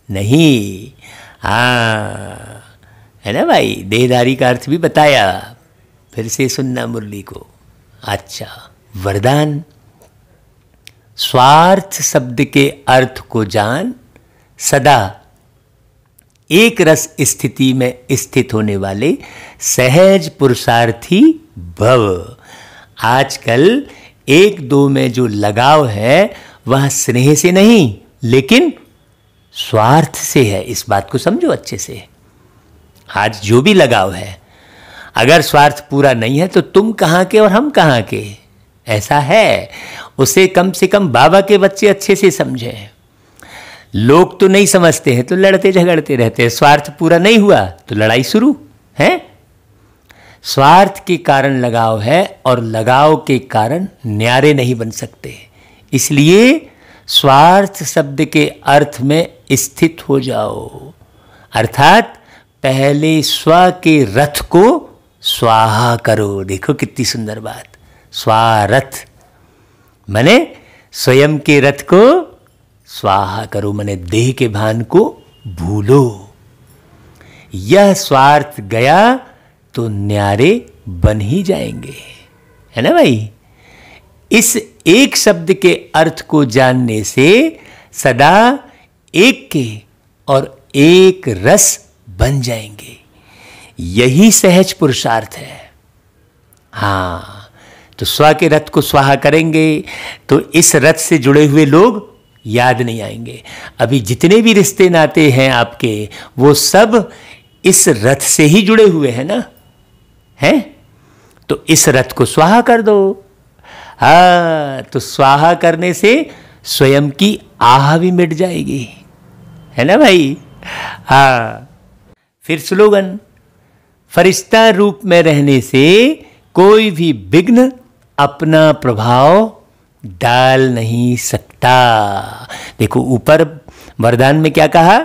नहीं। हाँ, है ना भाई, देहधारी का अर्थ भी बताया, फिर से सुनना मुरली को। अच्छा, वरदान, स्वार्थ शब्द के अर्थ को जान, सदा एक रस स्थिति में स्थित होने वाले सहज पुरुषार्थी भव। आजकल एक दो में जो लगाव है वह स्नेह से नहीं लेकिन स्वार्थ से है। इस बात को समझो अच्छे से। आज जो भी लगाव है, अगर स्वार्थ पूरा नहीं है तो तुम कहाँ के और हम कहाँ के, ऐसा है। उसे कम से कम बाबा के बच्चे अच्छे से समझें। लोग तो नहीं समझते हैं तो लड़ते झगड़ते रहते हैं। स्वार्थ पूरा नहीं हुआ तो लड़ाई शुरू है। स्वार्थ के कारण लगाव है और लगाव के कारण न्यारे नहीं बन सकते। इसलिए स्वार्थ शब्द के अर्थ में स्थित हो जाओ, अर्थात पहले स्व के रथ को स्वाहा करो। देखो कितनी सुंदर बात, स्वारथ माने स्वयं के रथ को स्वाहा करो, माने देह के भान को भूलो। यह स्वार्थ गया तो न्यारे बन ही जाएंगे, है ना भाई। इस एक शब्द के अर्थ को जानने से सदा एक के और एक रस बन जाएंगे, यही सहज पुरुषार्थ है। हाँ, तो स्व के रथ को स्वाहा करेंगे तो इस रथ से जुड़े हुए लोग याद नहीं आएंगे। अभी जितने भी रिश्ते नाते हैं आपके, वो सब इस रथ से ही जुड़े हुए हैं ना, हैं? तो इस रथ को स्वाहा कर दो। हाँ, तो स्वाहा करने से स्वयं की आह भी मिट जाएगी, है ना भाई। हाँ, फिर स्लोगन, फरिश्ता रूप में रहने से कोई भी विघ्न अपना प्रभाव डाल नहीं सकता। देखो ऊपर वरदान में क्या कहा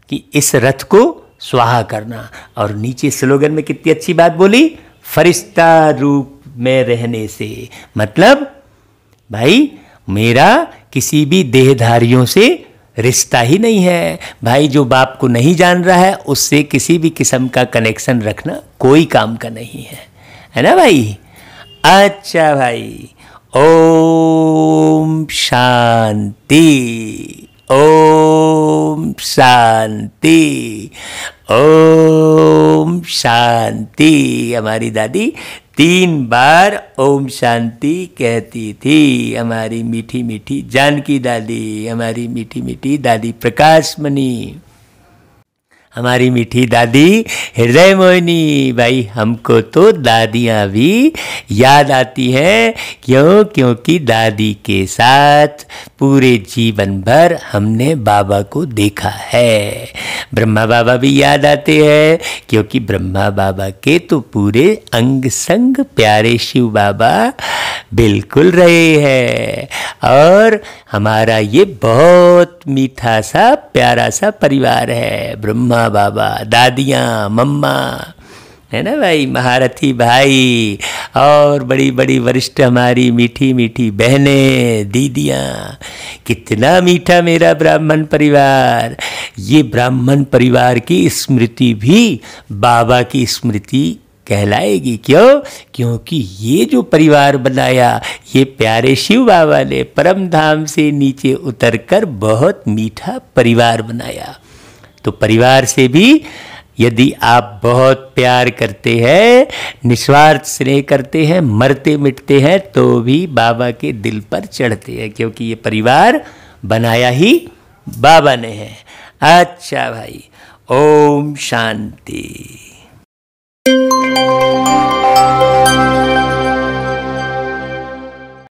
कि इस रथ को स्वाहा करना, और नीचे स्लोगन में कितनी अच्छी बात बोली, फरिश्ता रूप में रहने से। मतलब भाई मेरा किसी भी देहधारियों से रिश्ता ही नहीं है भाई। जो बाप को नहीं जान रहा है उससे किसी भी किस्म का कनेक्शन रखना कोई काम का नहीं है ना भाई। अच्छा भाई, ओम शांति, ओम शांति, ओम शांति। हमारी दादी 3 बार ओम शांति कहती थी, हमारी मीठी मीठी जानकी दादी, हमारी मीठी मीठी दादी प्रकाश मणि, हमारी मीठी दादी हृदय मोहिनी। भाई हमको तो दादियाँ भी याद आती हैं, क्यों? क्योंकि दादी के साथ पूरे जीवन भर हमने बाबा को देखा है। ब्रह्मा बाबा भी याद आते हैं, क्योंकि ब्रह्मा बाबा के तो पूरे अंग संग प्यारे शिव बाबा बिल्कुल रहे हैं। और हमारा ये बहुत मीठा सा प्यारा सा परिवार है, ब्रह्मा बाबा, दादियाँ, मम्मा, है ना भाई, महारथी भाई, और बड़ी बड़ी वरिष्ठ हमारी मीठी मीठी बहनें, दीदियाँ। कितना मीठा मेरा ब्राह्मण परिवार। ये ब्राह्मण परिवार की स्मृति भी बाबा की स्मृति कहलाएगी। क्यों? क्योंकि ये जो परिवार बनाया, ये प्यारे शिव बाबा ने परम धाम से नीचे उतरकर बहुत मीठा परिवार बनाया। तो परिवार से भी यदि आप बहुत प्यार करते हैं, निस्वार्थ स्नेह करते हैं, मरते मिटते हैं, तो भी बाबा के दिल पर चढ़ते हैं, क्योंकि ये परिवार बनाया ही बाबा ने है। अच्छा भाई, ओम शांति।